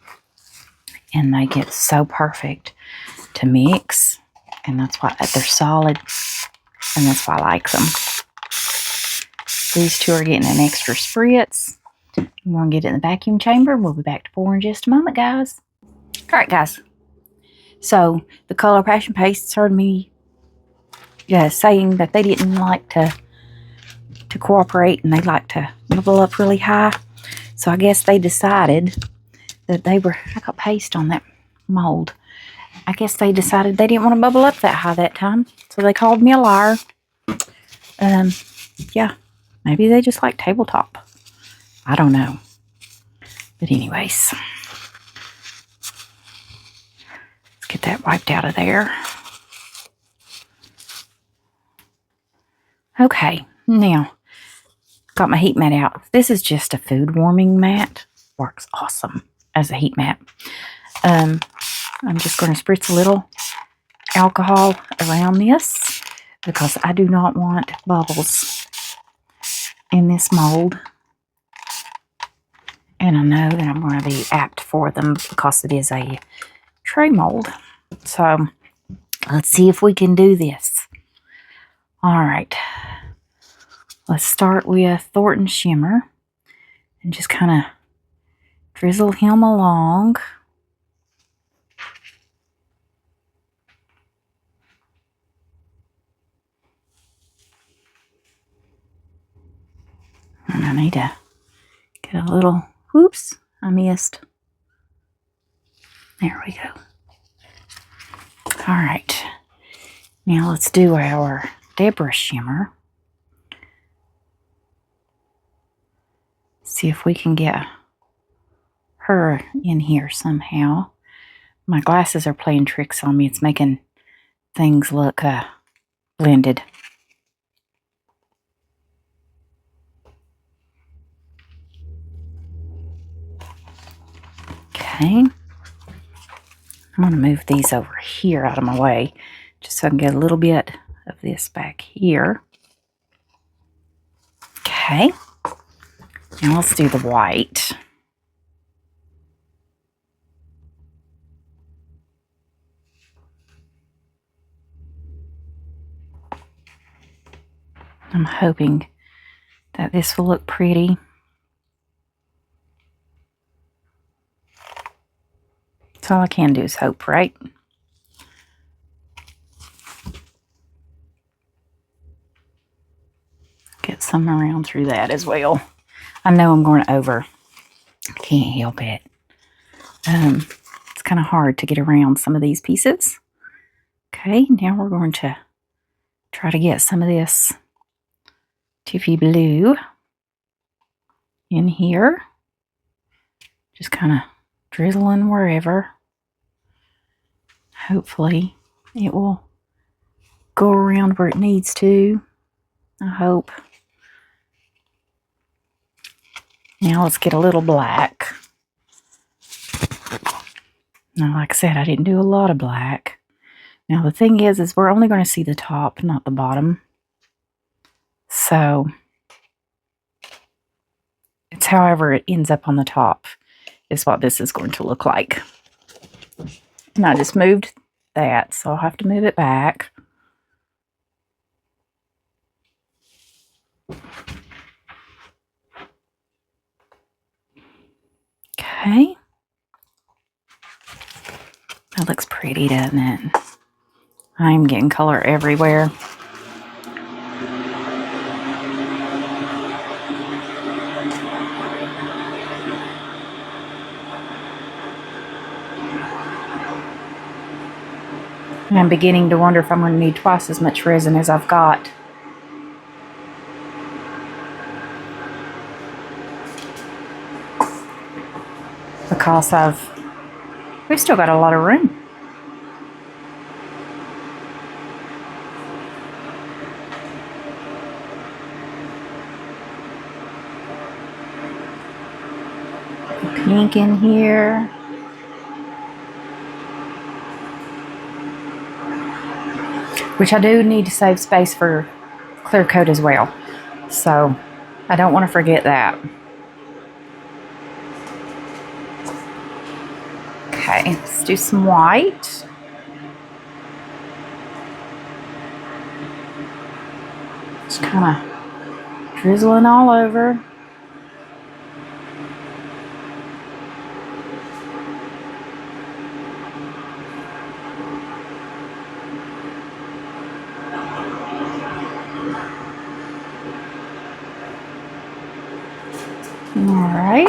and they get so perfect to mix, and that's why they're solid, and that's why I like them. These two are getting an extra spritz. I'm going to get it in the vacuum chamber. We'll be back to pour in just a moment, guys. All right, guys. So the Color Passion Pastes heard me saying that they didn't like to cooperate, and they like to bubble up really high. So I guess they decided that I got paste on that mold. I guess they decided they didn't want to bubble up that high that time. So they called me a liar. Yeah, maybe they just like tabletop. I don't know. But anyways, let's get that wiped out of there. Okay, now got my heat mat out. This is just a food warming mat. Works awesome as a heat mat. I'm just going to spritz a little alcohol around this because I do not want bubbles in this mold. And I know that I'm going to be apt for them because it is a tray mold. So let's see if we can do this. All right. Let's start with Thornton Shimmer and just kind of drizzle him along. And I need to get a little, whoops, I missed. There we go. All right. Now let's do our Deborah Shimmer. See if we can get her in here somehow. My glasses are playing tricks on me. It's making things look blended. Okay. I'm going to move these over here out of my way just so I can get a little bit of this back here. Okay. Now let's do the white. I'm hoping that this will look pretty. That's all I can do is hope, right? Get some around through that as well. I know I'm going over. I can't help it. It's kind of hard to get around some of these pieces. Okay, now we're going to try to get some of this Tiffi blue in here. Just kind of drizzling wherever. Hopefully it will go around where it needs to. I hope. Now let's get a little black. Now, like I said, I didn't do a lot of black. Now the thing is we're only going to see the top, not the bottom. So it's however it ends up on the top is what this is going to look like. And I just moved that, so I'll have to move it back. Okay. That looks pretty, doesn't it? I'm getting color everywhere. And I'm beginning to wonder if I'm going to need twice as much resin as I've got. Because we've still got a lot of room. Pink in here. Which I do need to save space for clear coat as well. So I don't want to forget that. Okay, let's do some white. Just kind of drizzling all over. Alright.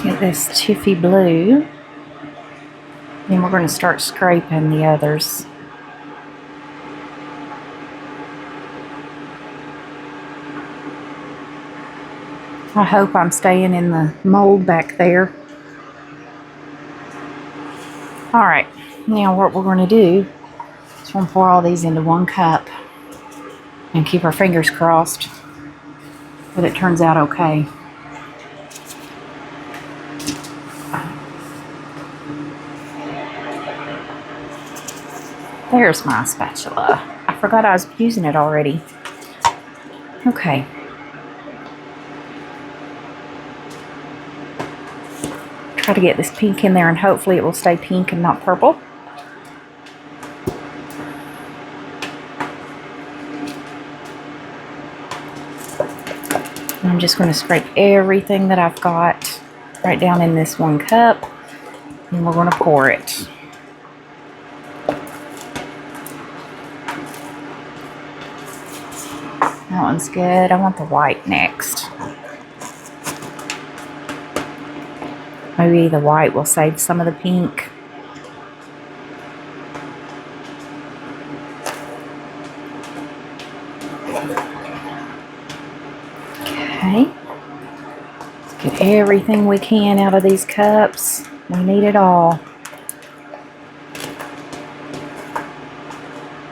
Get this Tiffi blue. Then we're going to start scraping the others. I hope I'm staying in the mold back there. Alright, now what we're going to do is we're going to pour all these into one cup and keep our fingers crossed that it turns out okay. There's my spatula. I forgot I was using it already. Okay. Try to get this pink in there and hopefully it will stay pink and not purple. I'm just going to scrape everything that I've got right down in this one cup and we're going to pour it. That one's good. I want the white next. Maybe the white will save some of the pink. Okay. Let's get everything we can out of these cups. We need it all.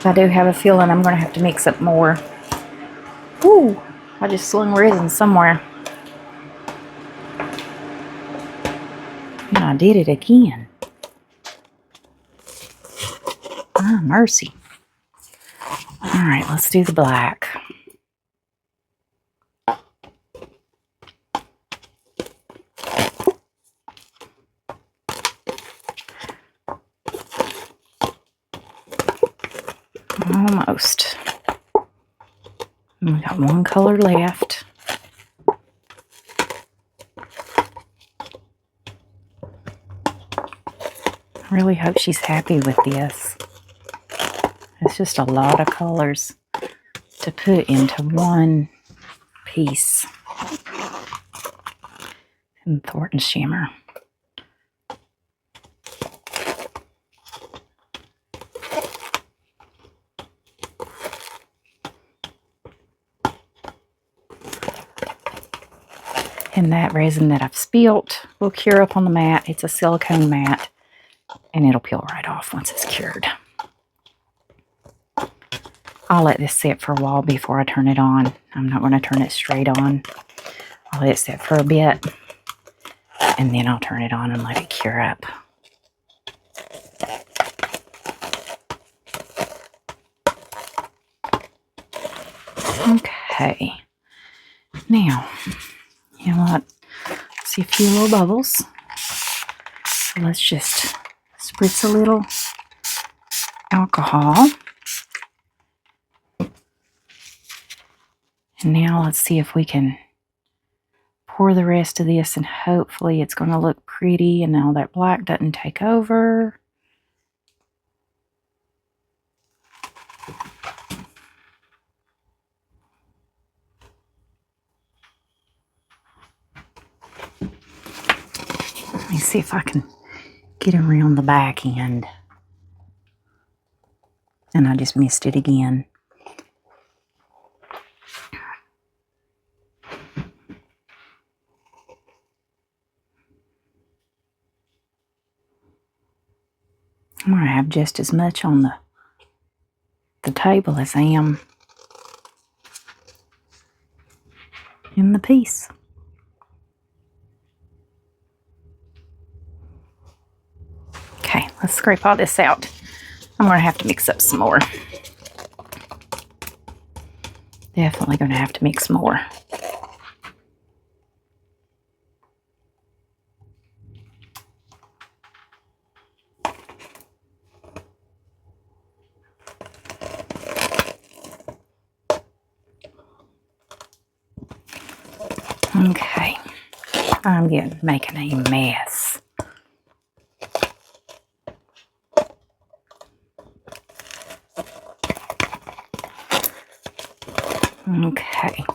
I do have a feeling I'm going to have to mix up more. Ooh, I just slung resin somewhere. And I did it again. Ah, mercy. Alright, let's do the black. Almost. We got one color left. I really hope she's happy with this. It's just a lot of colors to put into one piece. And Thornton shimmer. And that resin that I've spilt will cure up on the mat. It's a silicone mat, and it'll peel right off once it's cured. I'll let this sit for a while before I turn it on. I'm not going to turn it straight on. I'll let it sit for a bit, and then I'll turn it on and let it cure up. Okay. Now, you know what? See a few little bubbles. So let's just spritz a little alcohol. And now let's see if we can pour the rest of this, and hopefully it's going to look pretty and all that black doesn't take over. Let me see if I can get around the back end. And I just missed it again. I'm going to have just as much on the table as I am in the piece. Okay, let's scrape all this out. I'm going to have to mix up some more. Definitely going to have to mix more. Okay, I'm making a mess. Okay.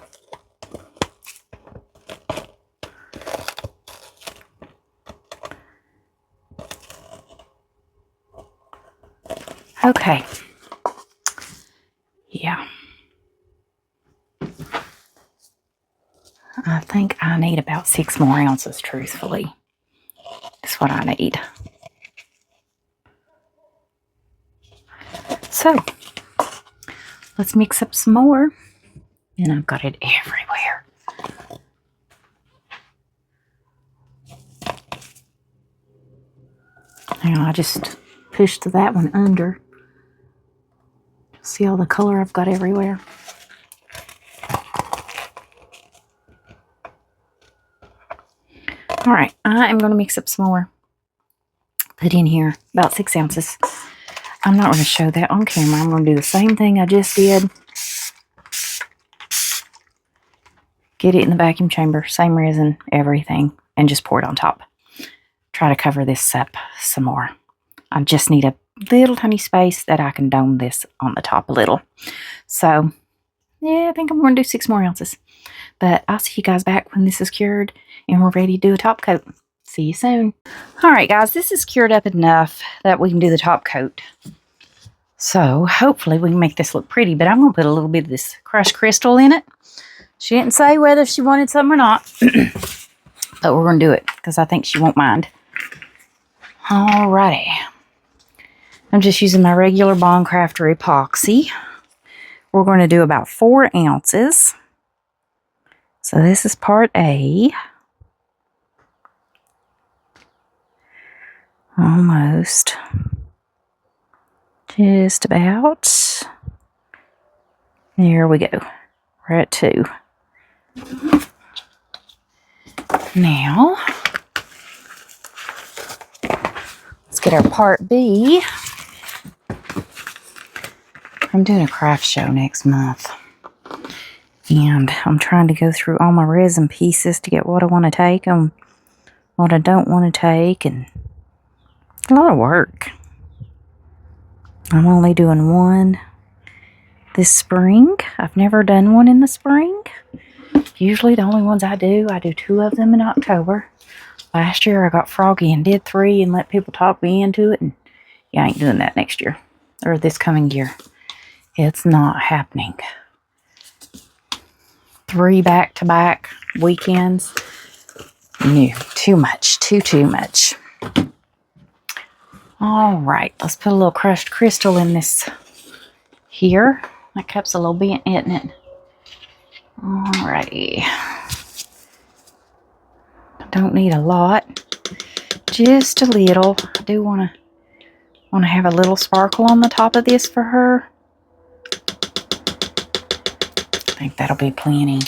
Okay. Yeah. I think I need about 6 more ounces, truthfully. That's what I need. So, let's mix up some more. And I've got it everywhere. Now I just pushed that one under. See all the color I've got everywhere? Alright, I am going to mix up some more. Put in here about 6 ounces. I'm not going to show that on camera. I'm going to do the same thing I just did. Get it in the vacuum chamber, same resin, everything, and just pour it on top. Try to cover this up some more. I just need a little tiny space that I can dome this on the top a little. So, yeah, I think I'm going to do 6 more ounces. But I'll see you guys back when this is cured and we're ready to do a top coat. See you soon. Alright guys, this is cured up enough that we can do the top coat. So, hopefully we can make this look pretty, but I'm going to put a little bit of this crushed crystal in it. She didn't say whether she wanted some or not, but we're going to do it because I think she won't mind. Alrighty. I'm just using my regular Bond Craftor epoxy. We're going to do about 4 ounces. So this is part A. Almost. Just about. There we go. We're at 2. Now, let's get our part B. I'm doing a craft show next month. And I'm trying to go through all my resin pieces to get what I want to take and what I don't want to take. And a lot of work. I'm only doing one this spring. I've never done one in the spring. Usually the only ones I do 2 of them in October. Last year I got froggy and did 3 and let people talk me into it. And yeah, I ain't doing that next year. Or this coming year. It's not happening. 3 back-to-back weekends. No, too much. Too much. All right, let's put a little crushed crystal in this here. That cup's a little bent, isn't it? All righty. Don't need a lot, just a little. I do want to have a little sparkle on the top of this for her. I think that'll be plenty.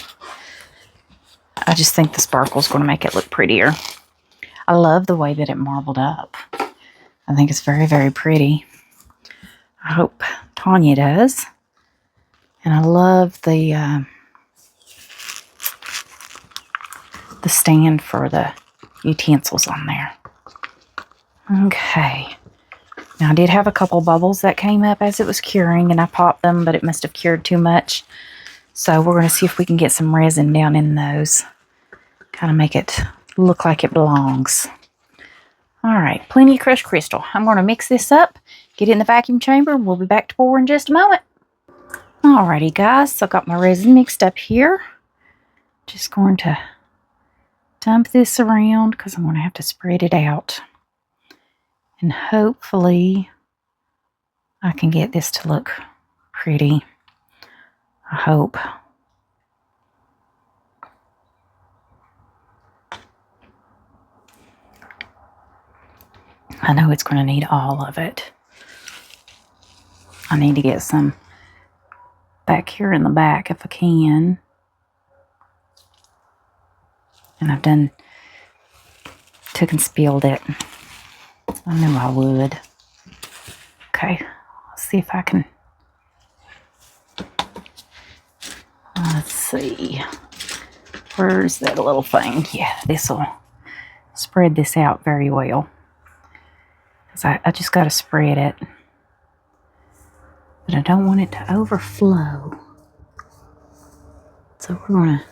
I just think the sparkle's going to make it look prettier. I love the way that it marbled up. I think it's very, very pretty. I hope Tanya does. And I love the stand for the utensils on there. Okay. Now I did have a couple bubbles that came up as it was curing, and I popped them, but it must have cured too much. So we're going to see if we can get some resin down in those. Kind of make it look like it belongs. All right, plenty of crushed crystal. I'm going to mix this up, get it in the vacuum chamber. We'll be back to pour in just a moment. Alrighty, guys, so I've got my resin mixed up here. Just going to dump this around because I'm going to have to spread it out. And hopefully I can get this to look pretty. I hope. I know it's going to need all of it. I need to get some back here in the back if I can. And I've took and spilled it. I knew I would. Okay, let's see if I can. Let's see. Where's that little thing? Yeah, this will spread this out very well. Because I just got to spread it. But I don't want it to overflow. So we're going to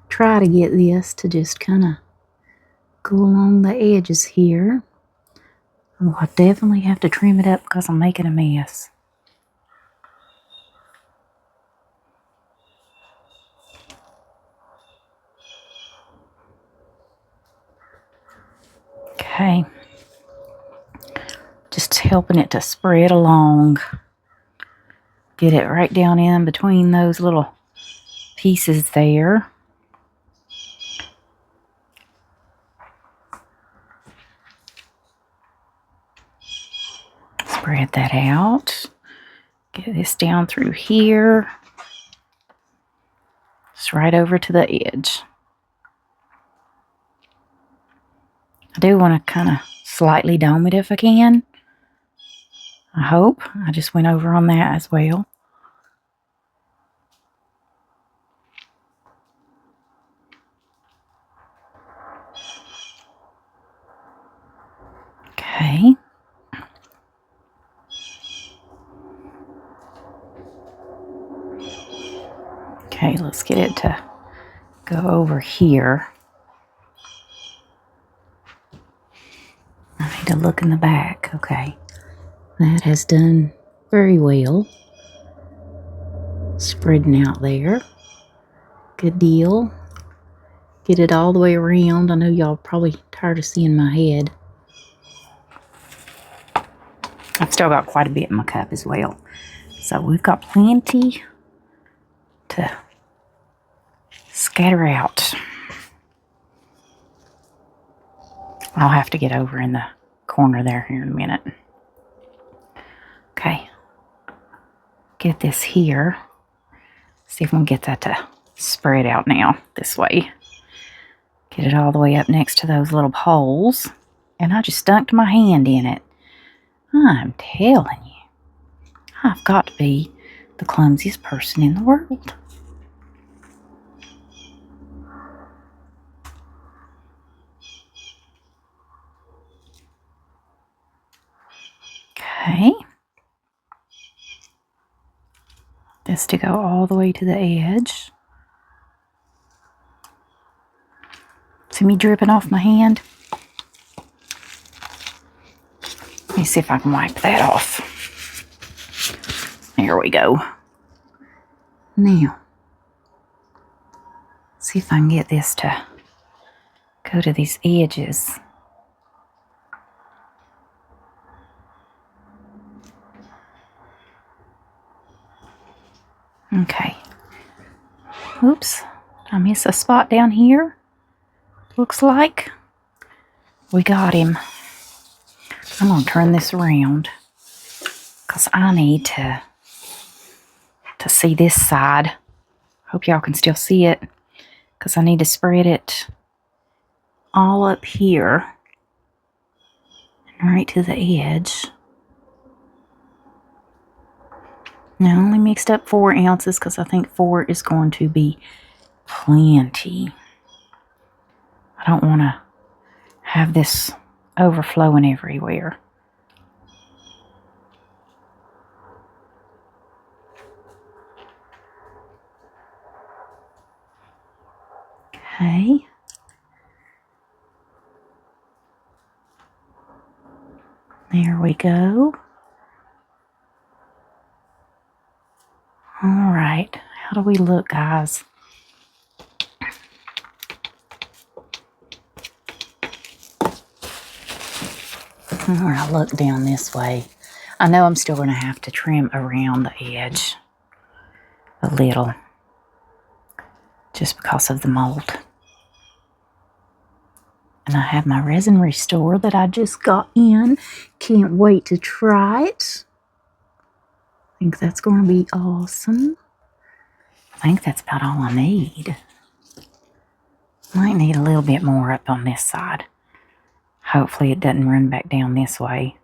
try to get this to just kind of go along the edges here. Oh, I definitely have to trim it up because I'm making a mess. Okay. Just helping it to spread along. Get it right down in between those little pieces there. Spread that out. Get this down through here. Just right over to the edge. I do want to kind of slightly dome it if I can. I hope. I just went over on that as well. Okay. Okay, let's get it to go over here. I need to look in the back. Okay. That has done very well. Spreading out there. Good deal. Get it all the way around. I know y'all probably tired of seeing my head. I've still got quite a bit in my cup as well. So we've got plenty to scatter out. I'll have to get over in the corner there here in a minute. Okay. Get this here. See if we can get that to spread out now this way. Get it all the way up next to those little holes. And I just dunked my hand in it. I'm telling you, I've got to be the clumsiest person in the world. Okay. This to go all the way to the edge. See me dripping off my hand? Let me see if I can wipe that off. There we go. Now, see if I can get this to go to these edges. Okay. Oops. I missed a spot down here. Looks like we got him. I'm going to turn this around because I need to see this side. Hope y'all can still see it because I need to spread it all up here and right to the edge. Now, I only mixed up 4 ounces because I think 4 is going to be plenty. I don't want to have this overflowing everywhere. Okay. There we go. All right. How do we look, guys? I'm going to look down this way. I know I'm still going to have to trim around the edge a little just because of the mold. And I have my resin restore that I just got in. Can't wait to try it. I think that's going to be awesome. I think that's about all I need. Might need a little bit more up on this side. Hopefully it doesn't run back down this way.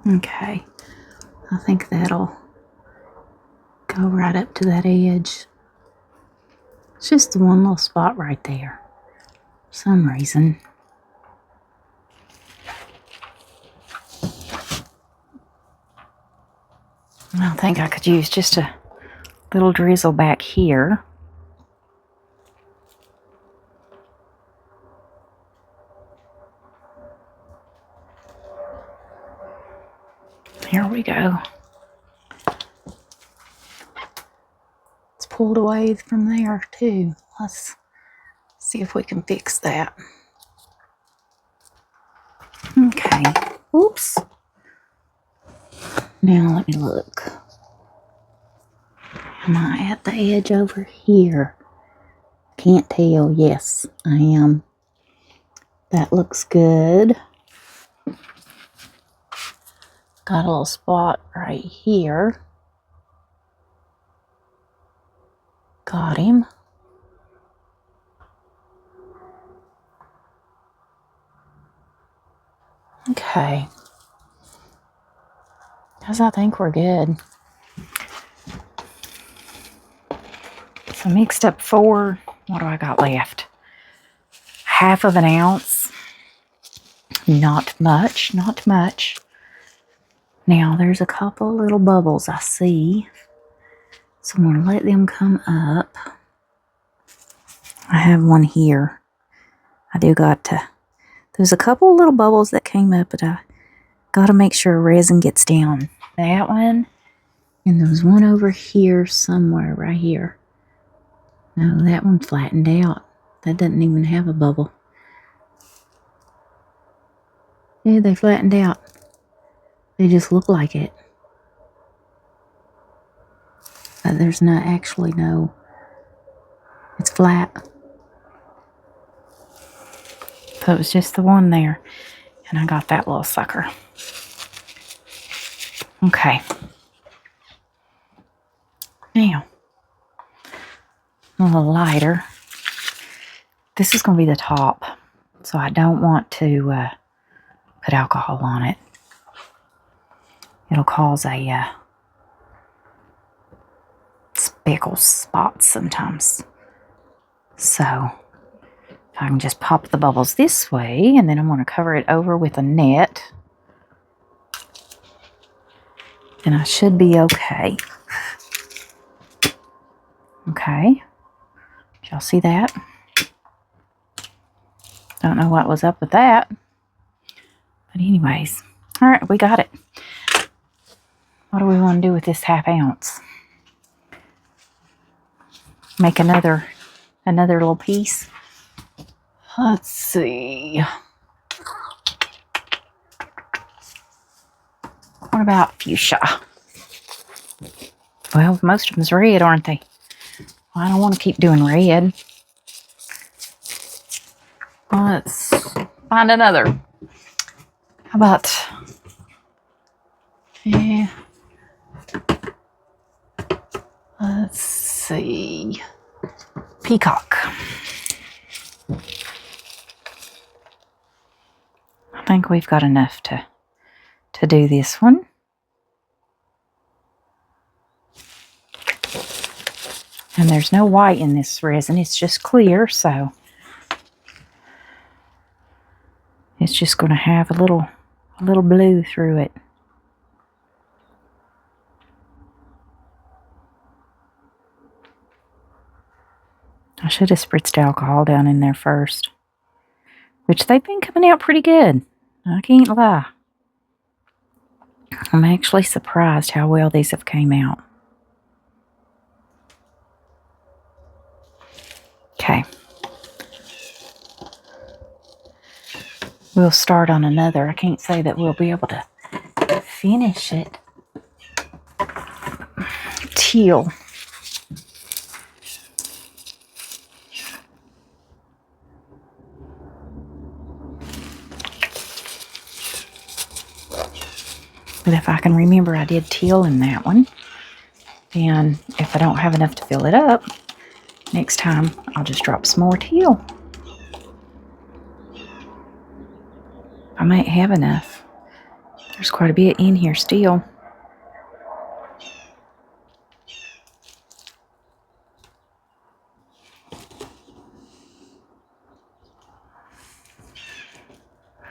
Okay, I think that'll go right up to that edge. It's just the one little spot right there for some reason. I think I could use just a little drizzle back here. Here we go. It's pulled away from there too. Let's see if we can fix that. Okay. Oops. Now let me look. Am I at the edge over here? Can't tell. Yes, I am. That looks good. Got a little spot right here. Got him. Okay. Because I think we're good. So mixed up 4. What do I got left? 1/2 ounce. Not much, not much. Now there's a couple little bubbles I see. So I'm going to let them come up. I have one here. I do got to... There's a couple little bubbles that came up, but I got to make sure resin gets down. That one. And there's one over here somewhere, right here. No, that one flattened out. That doesn't even have a bubble. Yeah, they flattened out. They just look like it. But there's not actually no... It's flat. So it was just the one there. And I got that little sucker. Okay. Now, a little lighter. This is going to be the top. So I don't want to put alcohol on it. It'll cause a speckle spots sometimes. So if I can just pop the bubbles this way, and then I'm going to cover it over with a net, then I should be okay. Okay. Y'all see that? Don't know what was up with that. But anyways, All right, we got it. What do we want to do with this 1/2 ounce? Make another little piece. Let's see. What about fuchsia? Well, most of them's red, aren't they? Well, I don't want to keep doing red. Let's find another. How about, yeah, let's see, peacock. I think we've got enough to do this one. And there's no white in this resin, it's just clear, so it's just going to have a little blue through it. I should have spritzed alcohol down in there first, which they've been coming out pretty good. I can't lie. I'm actually surprised how well these have came out. Okay. We'll start on another. I can't say that we'll be able to finish it. Teal. But if I can remember, I did teal in that one. And if I don't have enough to fill it up, next time I'll just drop some more teal. I might have enough. There's quite a bit in here still.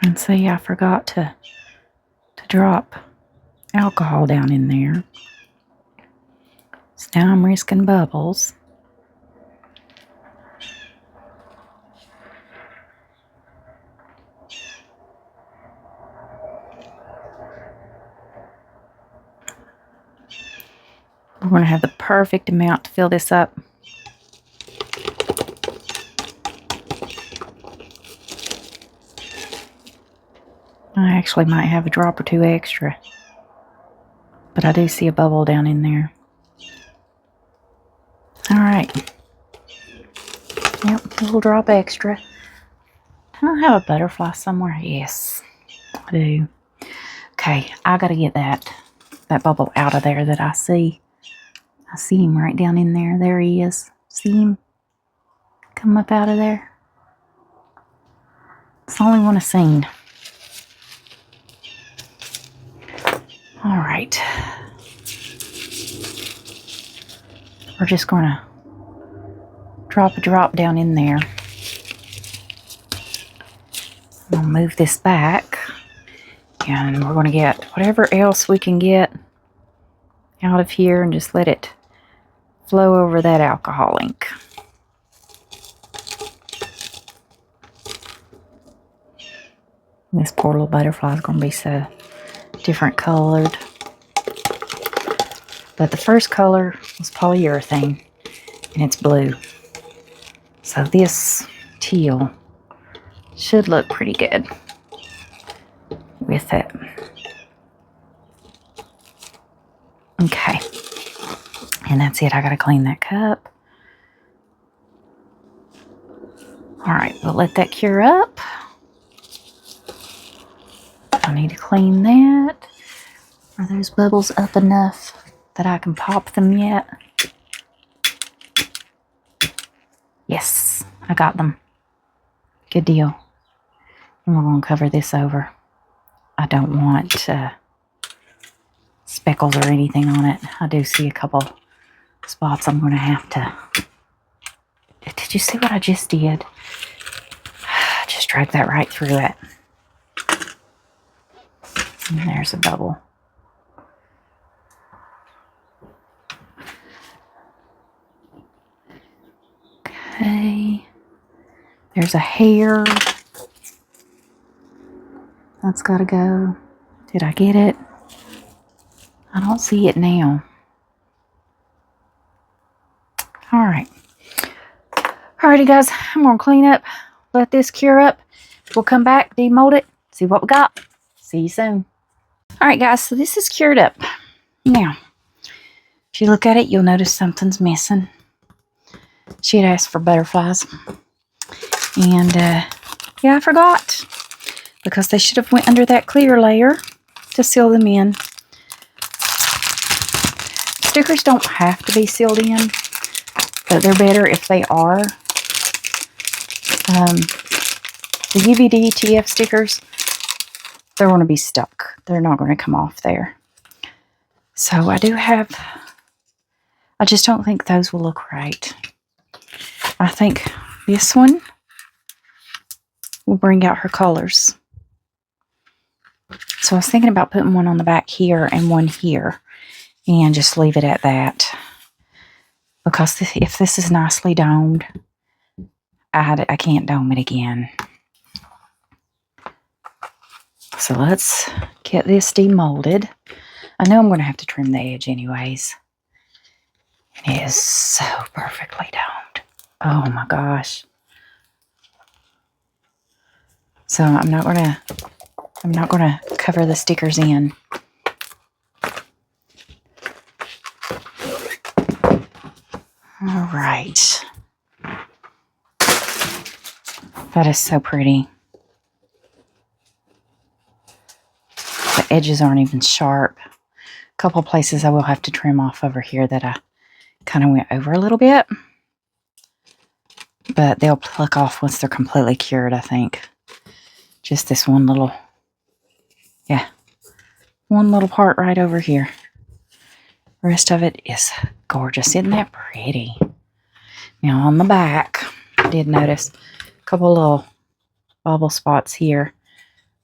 And see, I forgot to drop alcohol down in there. So now I'm risking bubbles. We're going to have the perfect amount to fill this up. I actually might have a drop or two extra, but I do see a bubble down in there. All right. Yep, a little drop extra. Do I have a butterfly somewhere? Yes, I do. Okay, I got to get that bubble out of there that I see. I see him right down in there. There he is. See him come up out of there? It's the only one I've seen. All right. We're just going to drop a drop down in there. I'll move this back. And we're going to get whatever else we can get out of here and just let it flow over that alcohol ink. This poor little butterfly is going to be so different colored. But the first color was polyurethane, and it's blue. So this teal should look pretty good with it. Okay. And that's it. I got to clean that cup. All right, we'll let that cure up. I need to clean that. Are those bubbles up enough that I can pop them yet? Yes, I got them. Good deal. And we're going to cover this over. I don't want speckles or anything on it. I do see a couple spots I'm going to have to... Did you see what I just did? I just dragged that right through it. And there's a bubble. Okay. There's a hair. That's got to go. Did I get it? I don't see it now. Alright. Alrighty guys, I'm going to clean up, let this cure up. We'll come back, demold it, see what we got. See you soon. Alright guys, so this is cured up. Now, if you look at it, you'll notice something's missing. She had asked for butterflies. And, yeah, I forgot. Because they should have went under that clear layer to seal them in. Stickers don't have to be sealed in, but they're better if they are. The UVDTF stickers, they're going to be stuck. They're not going to come off there. So I do have, I just don't think those will look right. I think this one will bring out her colors. So I was thinking about putting one on the back here and one here. And just leave it at that. Because if this is nicely domed, I can't dome it again. So let's get this demolded. I know I'm going to have to trim the edge anyways. It is so perfectly domed. Oh my gosh. So I'm not going to cover the stickers in. All right. That is so pretty. The edges aren't even sharp. A couple places I will have to trim off over here that I kind of went over a little bit. But they'll pluck off once they're completely cured, I think. Just this one little, yeah, one little part right over here. The rest of it is gorgeous. Isn't that pretty? Now on the back, I did notice a couple little bubble spots here,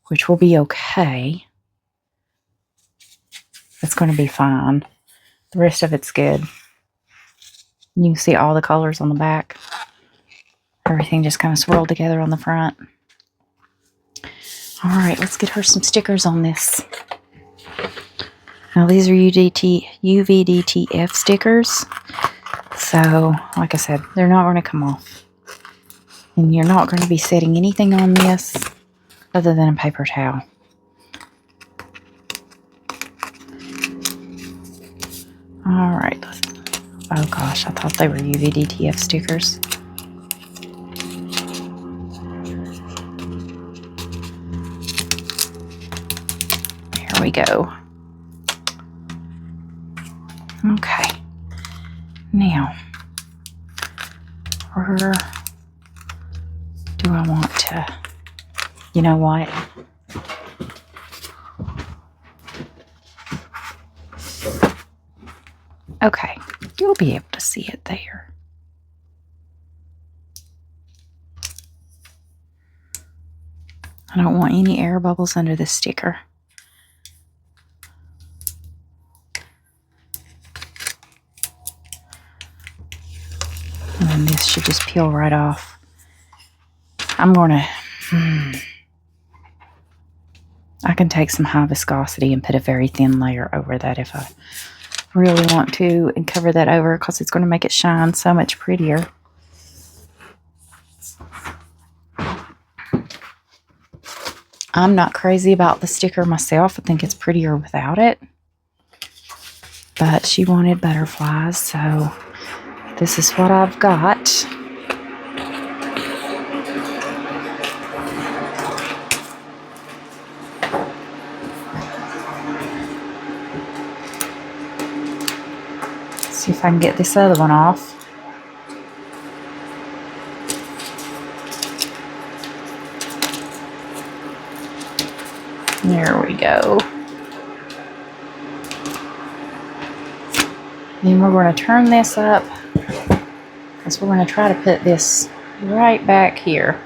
which will be okay. It's going to be fine. The rest of it's good. You can see all the colors on the back. Everything just kind of swirled together on the front. All right, let's get her some stickers on this. Now these are UVDTF stickers. So, like I said, they're not going to come off. And you're not going to be setting anything on this other than a paper towel. Alright. Oh gosh, I thought they were UVDTF stickers. Here we go. Okay. Now, where do I want to, you know what? Okay, you'll be able to see it there. I don't want any air bubbles under the sticker. And then this should just peel right off. I'm going to, I can take some high viscosity and put a very thin layer over that if I really want to, and cover that over because it's going to make it shine so much prettier. I'm not crazy about the sticker myself. I think it's prettier without it. But she wanted butterflies, so this is what I've got. See if I can get this other one off. There we go. Then we're going to turn this up because we're going to try to put this right back here.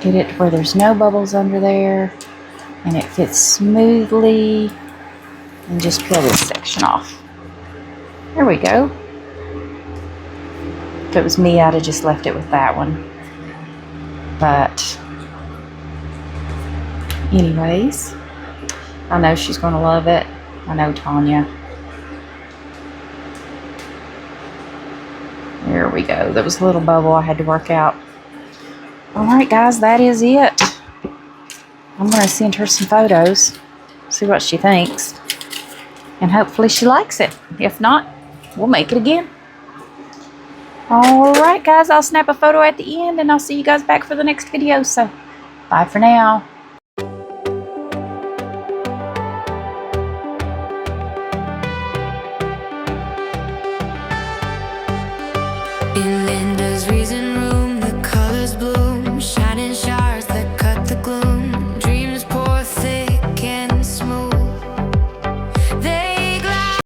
Get it to where there's no bubbles under there and it fits smoothly, and just peel this section off. There we go. If it was me, I'd have just left it with that one. But anyways, I know she's going to love it. I know Tanya. There we go. There was a little bubble I had to work out. Alright guys, that is it. I'm going to send her some photos, see what she thinks, and hopefully she likes it. If not, we'll make it again. Alright guys, I'll snap a photo at the end and I'll see you guys back for the next video. So, bye for now. In Linda's reason